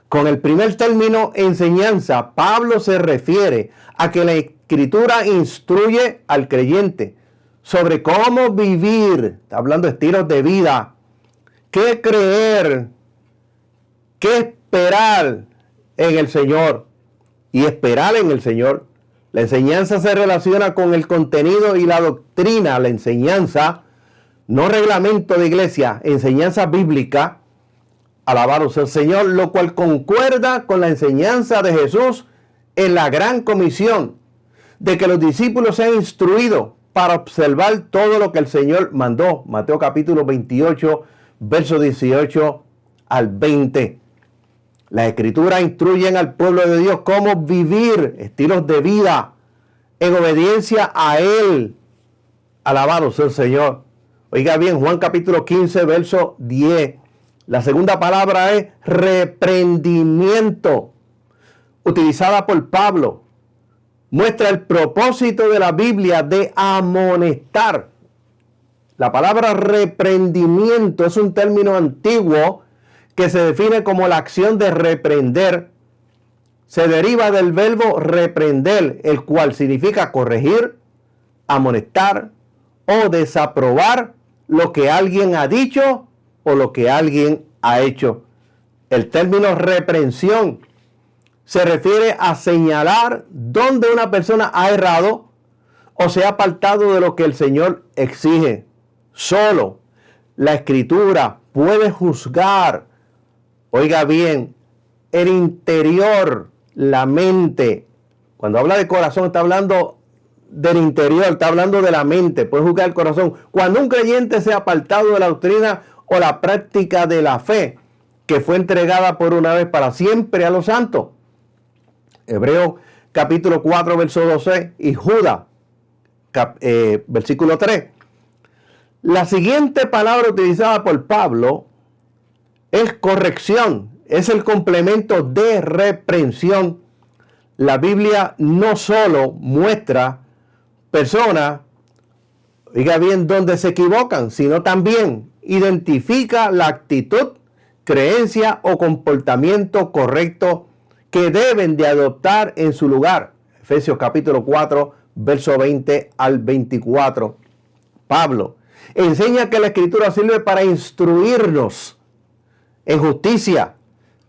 S1: Con el primer término, enseñanza, Pablo se refiere a que la Escritura instruye al creyente sobre cómo vivir, está hablando de estilos de vida, qué creer, qué esperar en el Señor y esperar en el Señor. La enseñanza se relaciona con el contenido y la doctrina. La enseñanza, no reglamento de iglesia, enseñanza bíblica, alabado sea el Señor, lo cual concuerda con la enseñanza de Jesús en la gran comisión de que los discípulos sean instruidos para observar todo lo que el Señor mandó. Mateo capítulo 28, versos 18 al 20. Las Escrituras instruyen al pueblo de Dios cómo vivir estilos de vida en obediencia a Él. Alabado sea el Señor. Oiga bien, Juan capítulo 15, verso 10. La segunda palabra es reprendimiento, utilizada por Pablo. Muestra el propósito de la Biblia de amonestar. La palabra reprendimiento es un término antiguo que se define como la acción de reprender. Se deriva del verbo reprender, el cual significa corregir, amonestar o desaprobar lo que alguien ha dicho o lo que alguien ha hecho. El término reprensión se refiere a señalar dónde una persona ha errado o se ha apartado de lo que el Señor exige. Solo la Escritura puede juzgar, oiga bien, el interior, la mente. Cuando habla de corazón está hablando del interior, está hablando de la mente, puede juzgar el corazón. Cuando un creyente se ha apartado de la doctrina o la práctica de la fe que fue entregada por una vez para siempre a los santos. Hebreos capítulo 4, verso 12 y Judas, versículo 3. La siguiente palabra utilizada por Pablo es corrección, es el complemento de reprensión. La Biblia no solo muestra personas, oiga bien, donde se equivocan, sino también identifica la actitud, creencia o comportamiento correcto que deben de adoptar en su lugar. Efesios capítulo 4, verso 20 al 24. Pablo enseña que la Escritura sirve para instruirnos en justicia,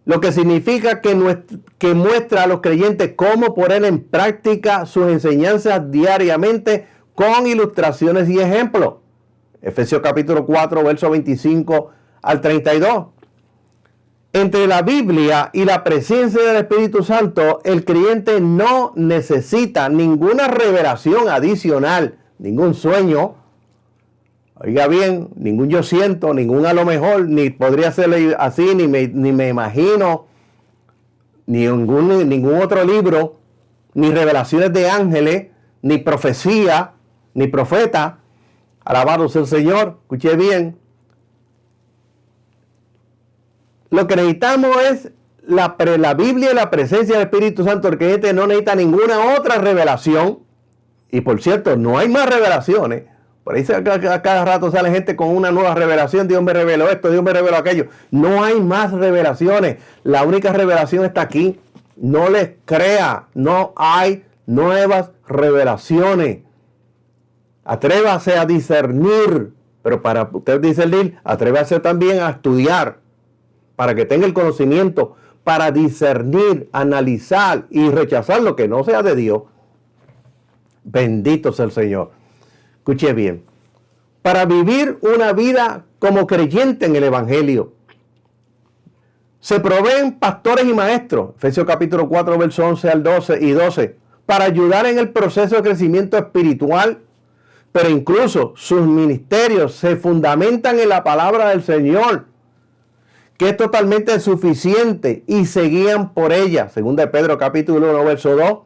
S1: lo que significa que muestra a los creyentes cómo poner en práctica sus enseñanzas diariamente con ilustraciones y ejemplos. Efesios capítulo 4, versos 25 al 32. Entre la Biblia y la presencia del Espíritu Santo, el creyente no necesita ninguna revelación adicional, ningún sueño, oiga bien, ningún yo siento, ningún a lo mejor, ni podría ser así, ni me imagino, ni ningún otro libro, ni revelaciones de ángeles, ni profecía, ni profeta. Alabado sea el Señor. Escuche bien. Lo que necesitamos es la Biblia y la presencia del Espíritu Santo. El creyente no necesita ninguna otra revelación. Y por cierto, no hay más revelaciones. Por ahí a cada rato sale gente con una nueva revelación. Dios me reveló esto, Dios me reveló aquello. No hay más revelaciones. La única revelación está aquí. No les crea. No hay nuevas revelaciones. Atrévase a discernir. Pero para usted discernir, atrévase también a estudiar. Para que tenga el conocimiento, para discernir, analizar y rechazar lo que no sea de Dios. Bendito sea el Señor. Escuche bien. Para vivir una vida como creyente en el Evangelio, se proveen pastores y maestros, Efesios capítulo 4, versos 11 al 12 y 12, para ayudar en el proceso de crecimiento espiritual, pero incluso sus ministerios se fundamentan en la palabra del Señor, que es totalmente suficiente, y se guían por ella. Segunda de Pedro capítulo 1, verso 2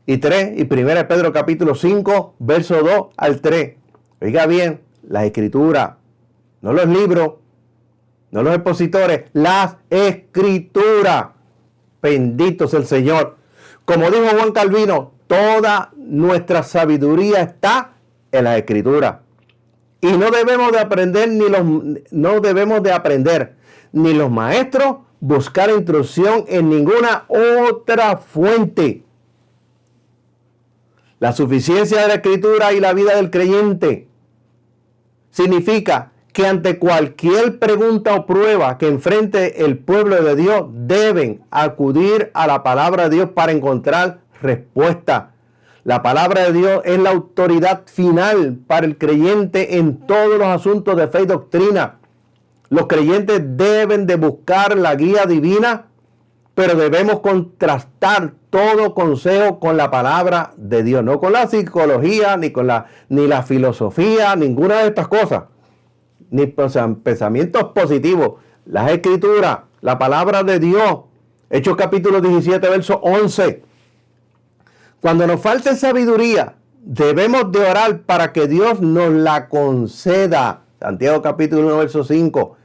S1: y 3, y primera de Pedro capítulo 5, verso 2 al 3. Oiga bien, las escrituras, no los libros, no los expositores, las escrituras. Bendito sea el Señor. Como dijo Juan Calvino, toda nuestra sabiduría está en las escrituras. Y no debemos de aprender ni los maestros buscar instrucción en ninguna otra fuente. La suficiencia de la Escritura y la vida del creyente significa que ante cualquier pregunta o prueba que enfrente el pueblo de Dios, deben acudir a la palabra de Dios para encontrar respuesta. La palabra de Dios es la autoridad final para el creyente en todos los asuntos de fe y doctrina. Los creyentes deben de buscar la guía divina, pero debemos contrastar todo consejo con la palabra de Dios, no con la psicología, ni la filosofía, ninguna de estas cosas, ni pensamientos positivos. Las escrituras, la palabra de Dios. Hechos capítulo 17, verso 11. Cuando nos falte sabiduría, debemos de orar para que Dios nos la conceda. Santiago capítulo 1, verso 5.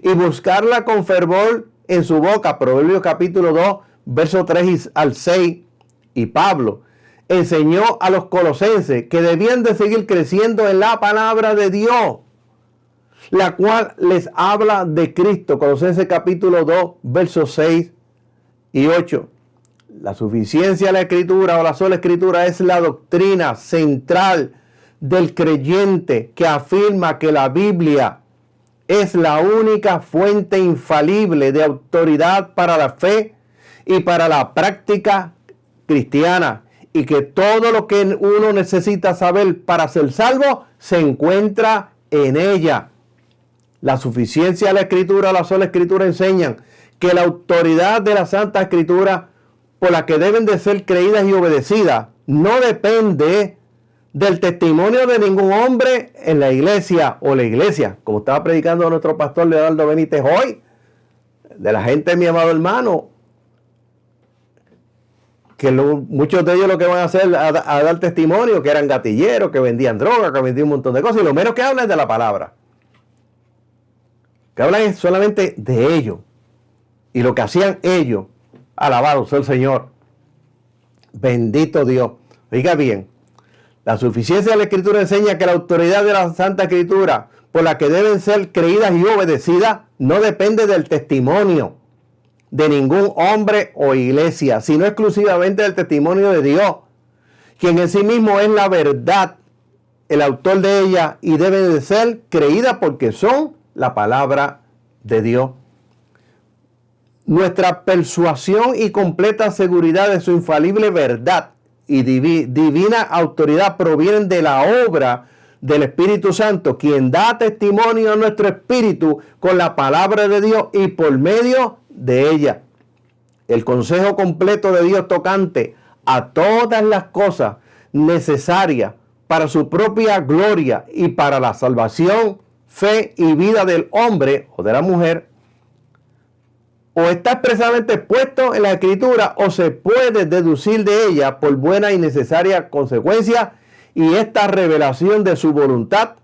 S1: Y buscarla con fervor en su boca. Proverbios capítulo 2, verso 3 al 6. Y Pablo enseñó a los colosenses que debían de seguir creciendo en la palabra de Dios, la cual les habla de Cristo. Colosenses capítulo 2, versos 6 y 8. La suficiencia de la Escritura o la sola Escritura es la doctrina central del creyente que afirma que la Biblia es la única fuente infalible de autoridad para la fe y para la práctica cristiana, y que todo lo que uno necesita saber para ser salvo se encuentra en ella. La suficiencia de la Escritura, la sola Escritura enseñan que la autoridad de la Santa Escritura, por la que deben de ser creídas y obedecidas, no depende del testimonio de ningún hombre en la iglesia o la iglesia, como estaba predicando nuestro pastor Leonardo Benítez hoy, de la gente, mi amado hermano, que muchos de ellos lo que van a hacer es a dar testimonio, que eran gatilleros, que vendían droga, que vendían un montón de cosas, y lo menos que hablan es de la palabra, que hablan solamente de ellos y lo que hacían ellos. Alabado sea el Señor. Bendito Dios. Oiga bien, la suficiencia de la Escritura enseña que la autoridad de la Santa Escritura, por la que deben ser creídas y obedecidas, no depende del testimonio de ningún hombre o iglesia, sino exclusivamente del testimonio de Dios, quien en sí mismo es la verdad, el autor de ella, y deben de ser creídas porque son la palabra de Dios. Nuestra persuasión y completa seguridad de su infalible verdad y divina autoridad provienen de la obra del Espíritu Santo, quien da testimonio a nuestro espíritu con la palabra de Dios y por medio de ella. El consejo completo de Dios tocante a todas las cosas necesarias para su propia gloria y para la salvación, fe y vida del hombre o de la mujer, o está expresamente puesto en la Escritura o se puede deducir de ella por buena y necesaria consecuencia, y esta revelación de su voluntad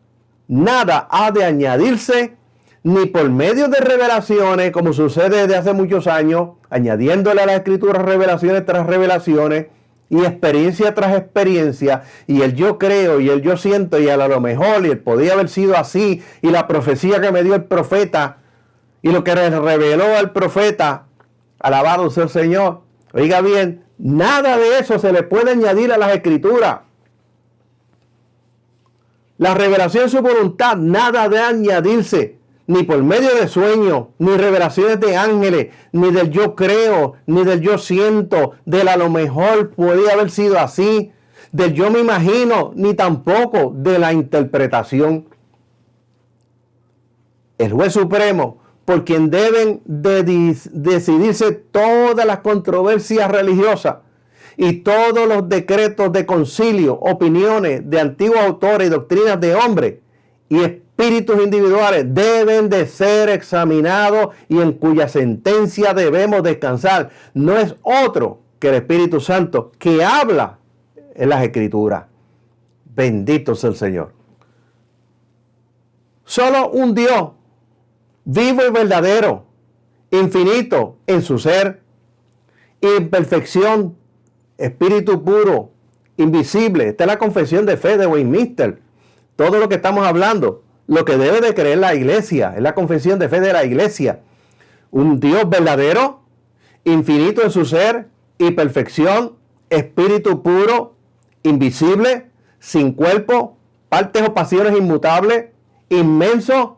S1: nada ha de añadirse ni por medio de revelaciones, como sucede desde hace muchos años, añadiéndole a la Escritura revelaciones tras revelaciones y experiencia tras experiencia, y el yo creo y el yo siento y a lo mejor y el podía haber sido así, y la profecía que me dio el profeta y lo que reveló al profeta, alabado sea el Señor. Oiga bien, nada de eso se le puede añadir a las Escrituras. La revelación de su voluntad, nada de añadirse, ni por medio de sueños, ni revelaciones de ángeles, ni del yo creo, ni del yo siento, del a lo mejor podía haber sido así, del yo me imagino, ni tampoco de la interpretación. El juez supremo, por quien deben decidirse todas las controversias religiosas y todos los decretos de concilio, opiniones de antiguos autores y doctrinas de hombres y espíritus individuales, deben de ser examinados y en cuya sentencia debemos descansar. No es otro que el Espíritu Santo que habla en las Escrituras. Bendito sea el Señor. Solo un Dios vivo y verdadero, infinito en su ser, imperfección, espíritu puro, invisible. Esta es la confesión de fe de Westminster. Todo lo que estamos hablando, lo que debe de creer la iglesia, es la confesión de fe de la iglesia. Un Dios verdadero, infinito en su ser y perfección, espíritu puro, invisible, sin cuerpo, partes o pasiones inmutables, inmenso,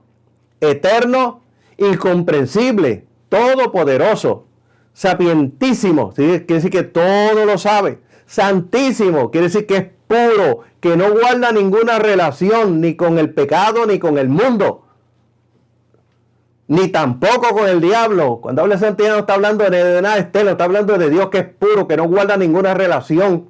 S1: eterno, incomprensible, todopoderoso, sapientísimo, ¿sí? Quiere decir que todo lo sabe, santísimo, quiere decir que es puro, que no guarda ninguna relación ni con el pecado ni con el mundo, ni tampoco con el diablo. Cuando habla de santidad no está hablando de nada externo, está hablando de Dios que es puro, que no guarda ninguna relación.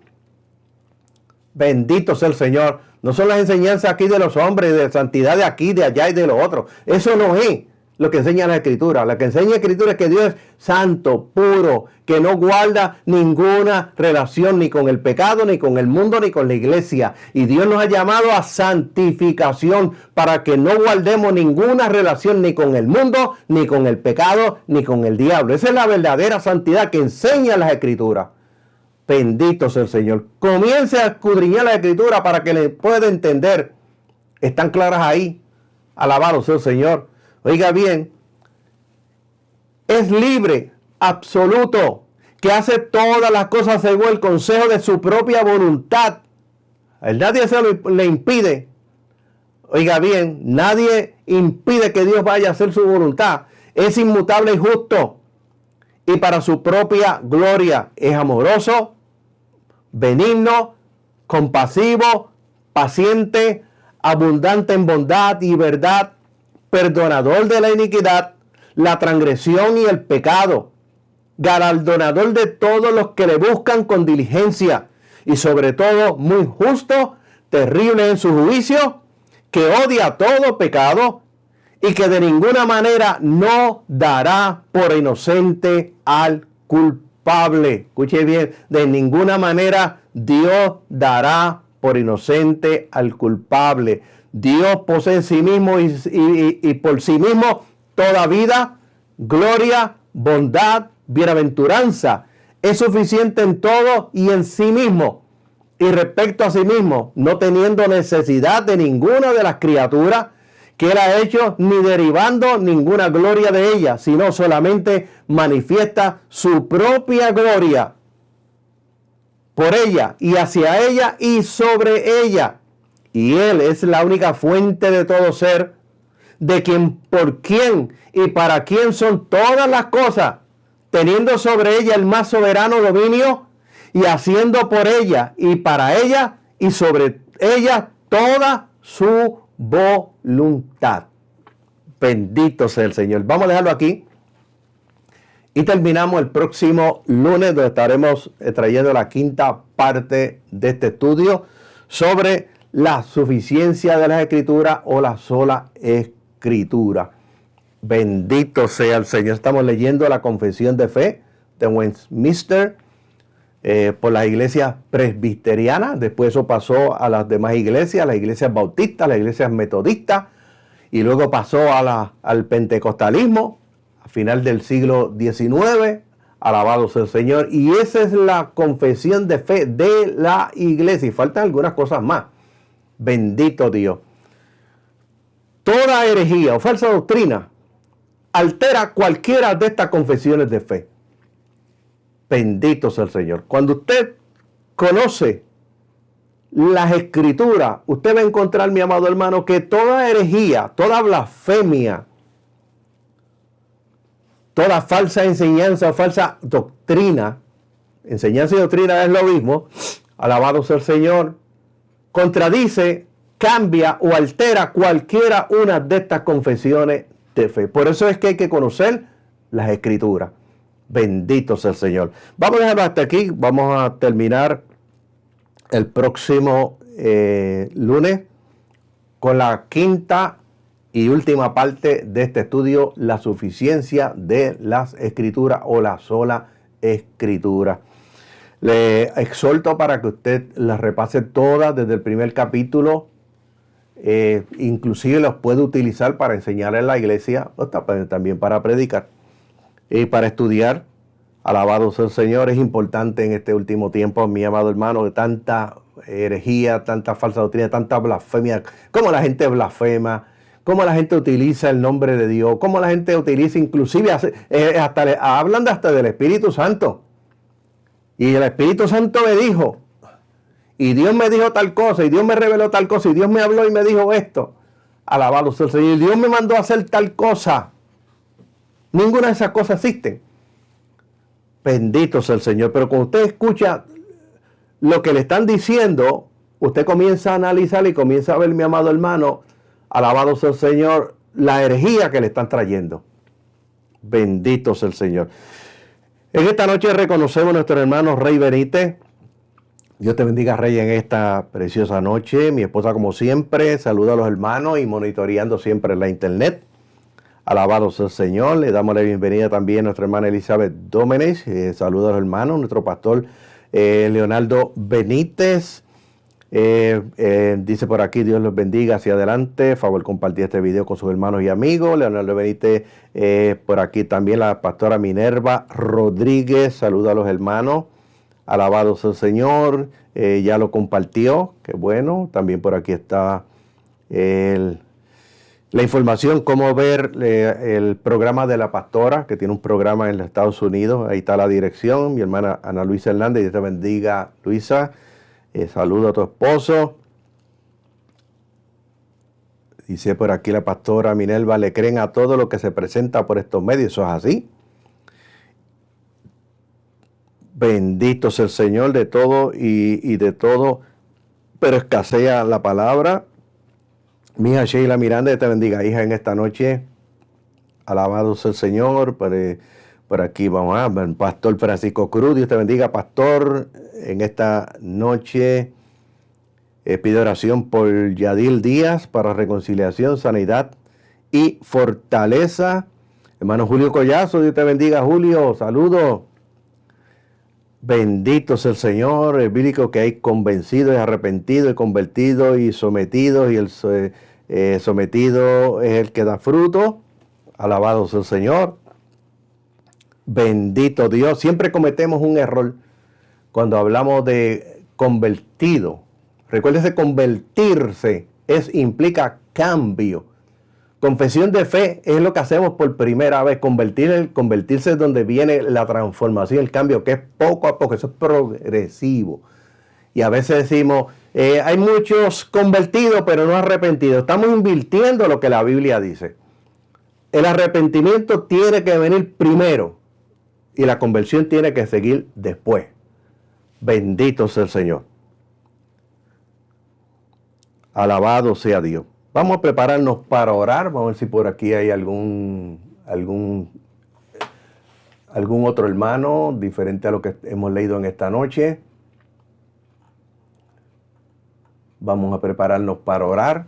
S1: Bendito sea el Señor. No son las enseñanzas aquí de los hombres, de santidad de aquí, de allá y de lo otro. Eso no es lo que enseña la Escritura. Lo que enseña la Escritura es que Dios es santo, puro, que no guarda ninguna relación ni con el pecado, ni con el mundo, ni con la iglesia. Y Dios nos ha llamado a santificación para que no guardemos ninguna relación ni con el mundo, ni con el pecado, ni con el diablo. Esa es la verdadera santidad que enseña las Escrituras. Bendito sea el Señor. Comience a escudriñar la Escritura para que le pueda entender. Están claras ahí. Alabado sea el Señor. Oiga bien, es libre, absoluto, que hace todas las cosas según el consejo de su propia voluntad. A él nadie le impide. Oiga bien, nadie impide que Dios vaya a hacer su voluntad. Es inmutable y justo. Y para su propia gloria es amoroso, benigno, compasivo, paciente, abundante en bondad y verdad, perdonador de la iniquidad, la transgresión y el pecado, galardonador de todos los que le buscan con diligencia, y sobre todo muy justo, terrible en su juicio, que odia todo pecado y que de ninguna manera no dará por inocente al culpable. Escuche bien, de ninguna manera Dios dará por inocente al culpable. Dios posee en sí mismo y por sí mismo toda vida, gloria, bondad, bienaventuranza. Es suficiente en todo y en sí mismo. Y respecto a sí mismo, no teniendo necesidad de ninguna de las criaturas que Él ha hecho, ni derivando ninguna gloria de ella, sino solamente manifiesta su propia gloria por ella y hacia ella y sobre ella. Y Él es la única fuente de todo ser, de quien, por quien y para quien son todas las cosas, teniendo sobre ella el más soberano dominio y haciendo por ella y para ella y sobre ella toda su voluntad. Bendito sea el Señor. Vamos a dejarlo aquí y terminamos el próximo lunes, donde estaremos trayendo la quinta parte de este estudio sobre la suficiencia de las Escrituras o la sola Escritura. Bendito sea el Señor. Estamos leyendo la Confesión de Fe de Westminster por las iglesias presbiterianas. Después eso pasó a las demás iglesias, las iglesias bautistas, las iglesias metodistas, y luego pasó al pentecostalismo a final del siglo XIX. Alabado sea el Señor. Y esa es la confesión de fe de la iglesia. Y faltan algunas cosas más. Bendito Dios. Toda herejía o falsa doctrina altera cualquiera de estas confesiones de fe. Bendito sea el Señor. Cuando usted conoce las Escrituras, usted va a encontrar, mi amado hermano, que toda herejía, toda blasfemia, toda falsa enseñanza o falsa doctrina, enseñanza y doctrina es lo mismo, alabado sea el Señor, contradice, cambia o altera cualquiera una de estas confesiones de fe. Por eso es que hay que conocer las Escrituras. Bendito sea el Señor. Vamos a dejarlo hasta aquí. Vamos a terminar el próximo lunes con la quinta y última parte de este estudio, la suficiencia de las Escrituras o la sola Escritura. Le exhorto para que usted las repase todas desde el primer capítulo. Inclusive los puede utilizar para enseñar en la iglesia, también para predicar y para estudiar. Alabado sea el Señor. Es importante en este último tiempo, mi amado hermano, de tanta herejía, tanta falsa doctrina, tanta blasfemia, cómo la gente blasfema, cómo la gente utiliza el nombre de Dios, cómo la gente utiliza, inclusive hablan hasta del Espíritu Santo. Y el Espíritu Santo me dijo, y Dios me dijo tal cosa, y Dios me reveló tal cosa, y Dios me habló y me dijo esto. Alabado sea el Señor. Y Dios me mandó a hacer tal cosa. Ninguna de esas cosas existen. Bendito sea el Señor. Pero cuando usted escucha lo que le están diciendo, usted comienza a analizar y comienza a ver, mi amado hermano, alabado sea el Señor, la herejía que le están trayendo. Bendito sea el Señor. En esta noche reconocemos a nuestro hermano Rey Benítez. Dios te bendiga, Rey, en esta preciosa noche. Mi esposa, como siempre, saluda a los hermanos y monitoreando siempre la internet. Alabado sea el Señor. Le damos la bienvenida también a nuestra hermana Elizabeth Dómenes. Saluda a los hermanos. Nuestro pastor Leonardo Benítez. Dice por aquí, Dios los bendiga hacia adelante. Favor compartir este video con sus hermanos y amigos. Leonardo Benítez, por aquí también la pastora Minerva Rodríguez. Saluda a los hermanos. Alabado sea el Señor. Ya lo compartió. Qué bueno. También por aquí está la información, cómo ver el programa de la pastora, que tiene un programa en los Estados Unidos. Ahí está la dirección. Mi hermana Ana Luisa Hernández. Dios te bendiga, Luisa. Saludo a tu esposo. Dice por aquí la pastora Minerva, le creen a todo lo que se presenta por estos medios. Eso es así. Bendito sea el Señor, de todo y de todo, pero escasea la palabra. Mi hija Sheila Miranda, Dios te bendiga, hija, en esta noche. Alabado sea el Señor. Por aquí vamos a ver, Pastor Francisco Cruz, Dios te bendiga, pastor, en esta noche. Pido oración por Yadil Díaz para reconciliación, sanidad y fortaleza. Hermano Julio Collazo, Dios te bendiga, Julio, saludos. Bendito sea el Señor. Es bíblico que hay convencidos y arrepentidos y convertidos y sometidos, y el sometido es el que da fruto. Alabado sea el Señor. Bendito Dios. Siempre cometemos un error cuando hablamos de convertido. Recuérdese, convertirse implica cambio. Confesión de fe es lo que hacemos por primera vez. Convertirse es donde viene la transformación, el cambio, que es poco a poco, eso es progresivo. Y a veces decimos, hay muchos convertidos pero no arrepentidos. Estamos invirtiendo lo que la Biblia dice. El arrepentimiento tiene que venir primero. Y la conversión tiene que seguir después. Bendito sea el Señor. Alabado sea Dios. Vamos a prepararnos para orar. Vamos a ver si por aquí hay algún otro hermano diferente a lo que hemos leído en esta noche. Vamos a prepararnos para orar.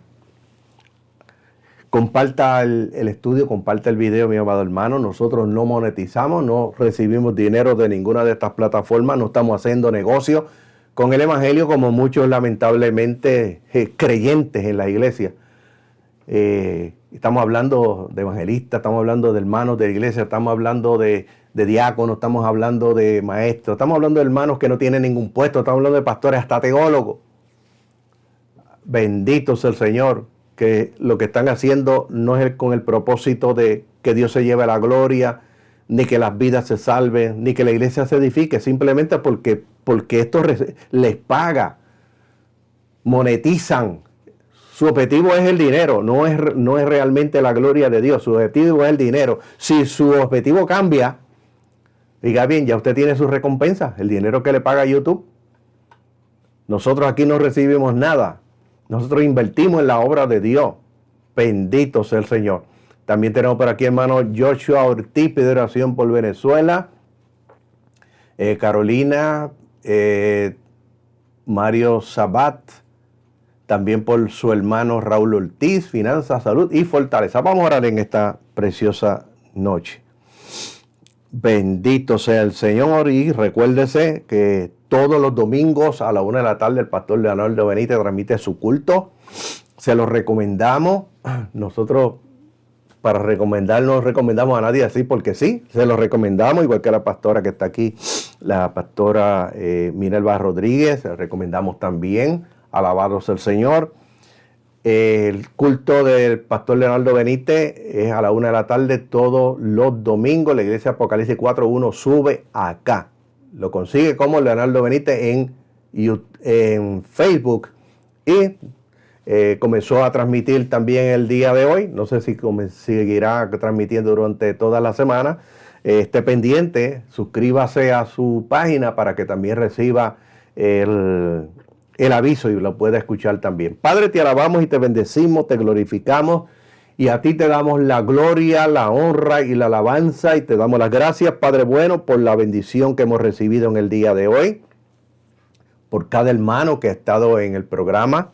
S1: Comparta el estudio, comparta el video, mi amado hermano. Nosotros no monetizamos, no recibimos dinero de ninguna de estas plataformas, no estamos haciendo negocio con el evangelio como muchos lamentablemente creyentes en la iglesia. Estamos hablando de evangelistas, estamos hablando de hermanos de la iglesia, estamos hablando de diáconos, estamos hablando de maestros, estamos hablando de hermanos que no tienen ningún puesto, estamos hablando de pastores, hasta teólogos. Bendito sea el Señor, que lo que están haciendo no es con el propósito de que Dios se lleve la gloria, ni que las vidas se salven, ni que la iglesia se edifique, simplemente porque esto les paga, monetizan. Su objetivo es el dinero, no es realmente la gloria de Dios, su objetivo es el dinero. Si su objetivo cambia, diga bien, ya usted tiene su recompensa, el dinero que le paga YouTube. Nosotros aquí no recibimos nada. Nosotros invertimos en la obra de Dios. Bendito sea el Señor. También tenemos por aquí, hermano Joshua Ortiz, pide oración por Venezuela. Carolina, Mario Sabat, también por su hermano Raúl Ortiz, finanzas, salud y fortaleza. Vamos a orar en esta preciosa noche. Bendito sea el Señor y recuérdese que todos los domingos a la 1 de la tarde el pastor Leonardo Benítez transmite su culto. Se lo recomendamos. Nosotros para recomendar no recomendamos a nadie así porque sí. Se lo recomendamos, igual que la pastora que está aquí, la pastora Minerva Rodríguez. Se lo recomendamos también. Alabado sea el Señor. El culto del pastor Leonardo Benítez es a la 1 de la tarde todos los domingos. La iglesia Apocalipsis 4.1 sube acá. Lo consigue como Leonardo Benítez en Facebook. Y comenzó a transmitir también el día de hoy. No sé si seguirá transmitiendo durante toda la semana. Esté pendiente, suscríbase a su página para que también reciba el aviso y lo pueda escuchar también. Padre, te alabamos y te bendecimos, te glorificamos y a ti te damos la gloria, la honra y la alabanza y te damos las gracias, Padre bueno, por la bendición que hemos recibido en el día de hoy, por cada hermano que ha estado en el programa.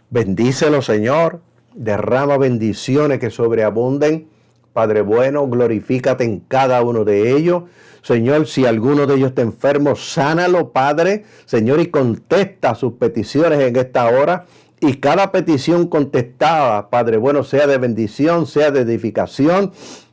S1: Bendícelo, Señor, derrama bendiciones que sobreabunden. Padre bueno, glorifícate en cada uno de ellos. Señor, si alguno de ellos está enfermo, sánalo, Padre. Señor, y contesta sus peticiones en esta hora. Y cada petición contestada, Padre bueno, sea de bendición, sea de edificación.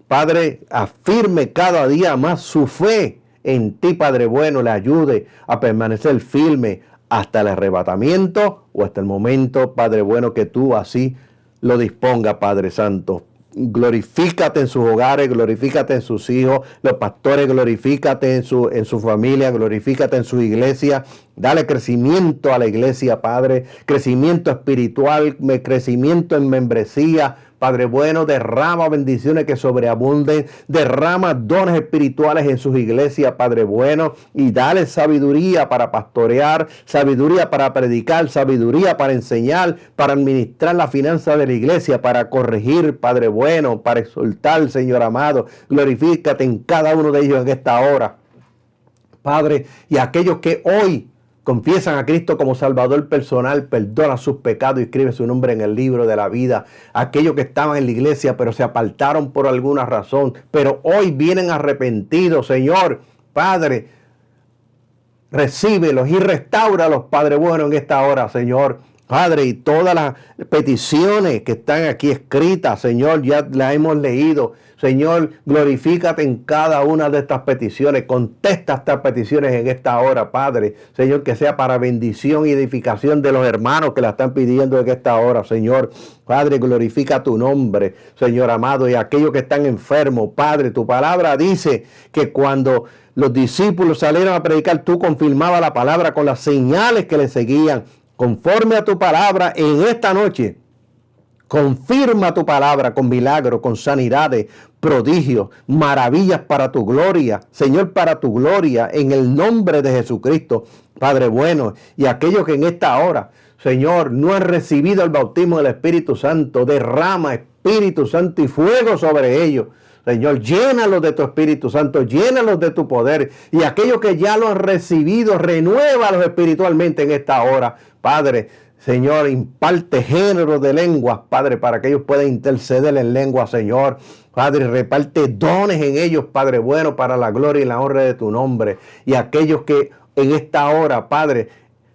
S1: Padre, afirme cada día más su fe en ti, Padre bueno, le ayude a permanecer firme hasta el arrebatamiento o hasta el momento, Padre bueno, que tú así lo disponga, Padre Santo. Glorifícate en sus hogares, glorifícate en sus hijos, los pastores, glorifícate en su familia, glorifícate en su iglesia. Dale crecimiento a la iglesia, Padre, crecimiento espiritual, crecimiento en membresía. Padre bueno, derrama bendiciones que sobreabunden, derrama dones espirituales en sus iglesias, Padre bueno, y dale sabiduría para pastorear, sabiduría para predicar, sabiduría para enseñar, para administrar la finanza de la iglesia, para corregir, Padre bueno, para exhortar, Señor amado. Glorifícate en cada uno de ellos en esta hora, Padre, y aquellos que hoy confiesan a Cristo como Salvador personal, perdona sus pecados y escribe su nombre en el libro de la vida. Aquellos que estaban en la iglesia pero se apartaron por alguna razón, pero hoy vienen arrepentidos, Señor, Padre, recíbelos y restáuralos, Padre bueno, en esta hora, Señor. Padre, y todas las peticiones que están aquí escritas, Señor, ya las hemos leído. Señor, glorifícate en cada una de estas peticiones. Contesta estas peticiones en esta hora, Padre. Señor, que sea para bendición y edificación de los hermanos que la están pidiendo en esta hora, Señor. Padre, glorifica tu nombre, Señor amado, y aquellos que están enfermos. Padre, tu palabra dice que cuando los discípulos salieron a predicar, tú confirmabas la palabra con las señales que le seguían. Conforme a tu palabra en esta noche, Confirma tu palabra con milagros, con sanidades, prodigios, maravillas para tu gloria. Señor, para tu gloria, en el nombre de Jesucristo, Padre bueno. Y aquellos que en esta hora, Señor, no han recibido el bautismo del Espíritu Santo, derrama Espíritu Santo y fuego sobre ellos. Señor, llénalos de tu Espíritu Santo, llénalos de tu poder. Y aquellos que ya lo han recibido, renuévalos espiritualmente en esta hora. Padre, Señor, imparte género de lenguas, Padre, para que ellos puedan interceder en lengua, Señor. Padre, reparte dones en ellos, Padre bueno, para la gloria y la honra de tu nombre. Y aquellos que en esta hora, Padre,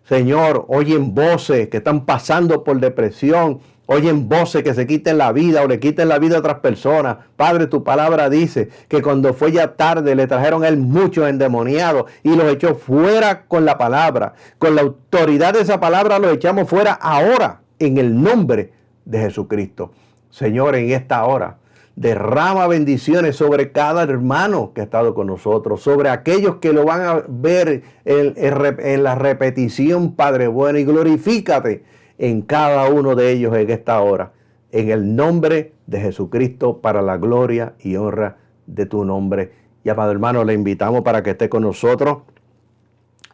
S1: Señor, oyen voces que están pasando por depresión, oyen voces que se quiten la vida o le quiten la vida a otras personas. Padre, tu palabra dice que cuando fue ya tarde le trajeron a él muchos endemoniados y los echó fuera con la palabra. Con la autoridad de esa palabra los echamos fuera ahora en el nombre de Jesucristo. Señor, en esta hora, derrama bendiciones sobre cada hermano que ha estado con nosotros, sobre aquellos que lo van a ver en la repetición, Padre bueno, y glorifícate en cada uno de ellos en esta hora, en el nombre de Jesucristo, para la gloria y honra de tu nombre. Y amado hermano, le invitamos para que esté con nosotros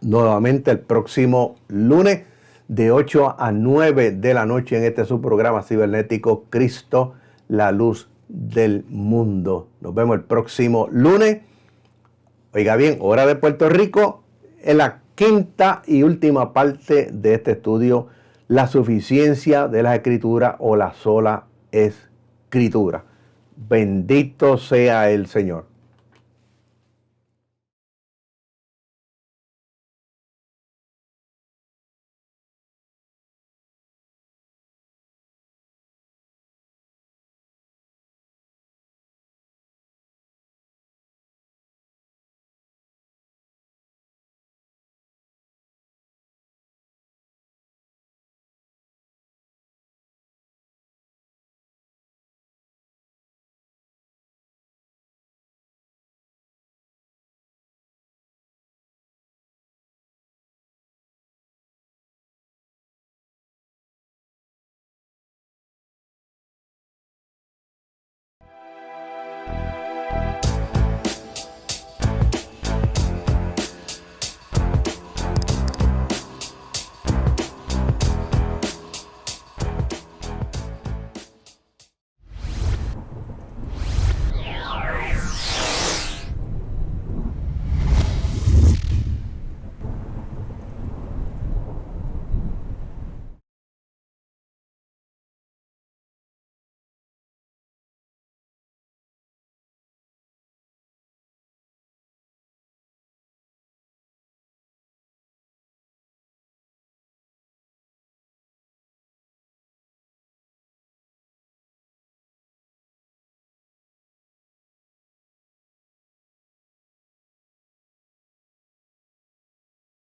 S1: nuevamente el próximo lunes de 8 a 9 de la noche en este su programa cibernético Cristo, la luz del mundo. Nos vemos el próximo lunes. Oiga bien, hora de Puerto Rico, en la quinta y última parte de este estudio, la suficiencia de la Escritura o la sola Escritura. Bendito sea el Señor.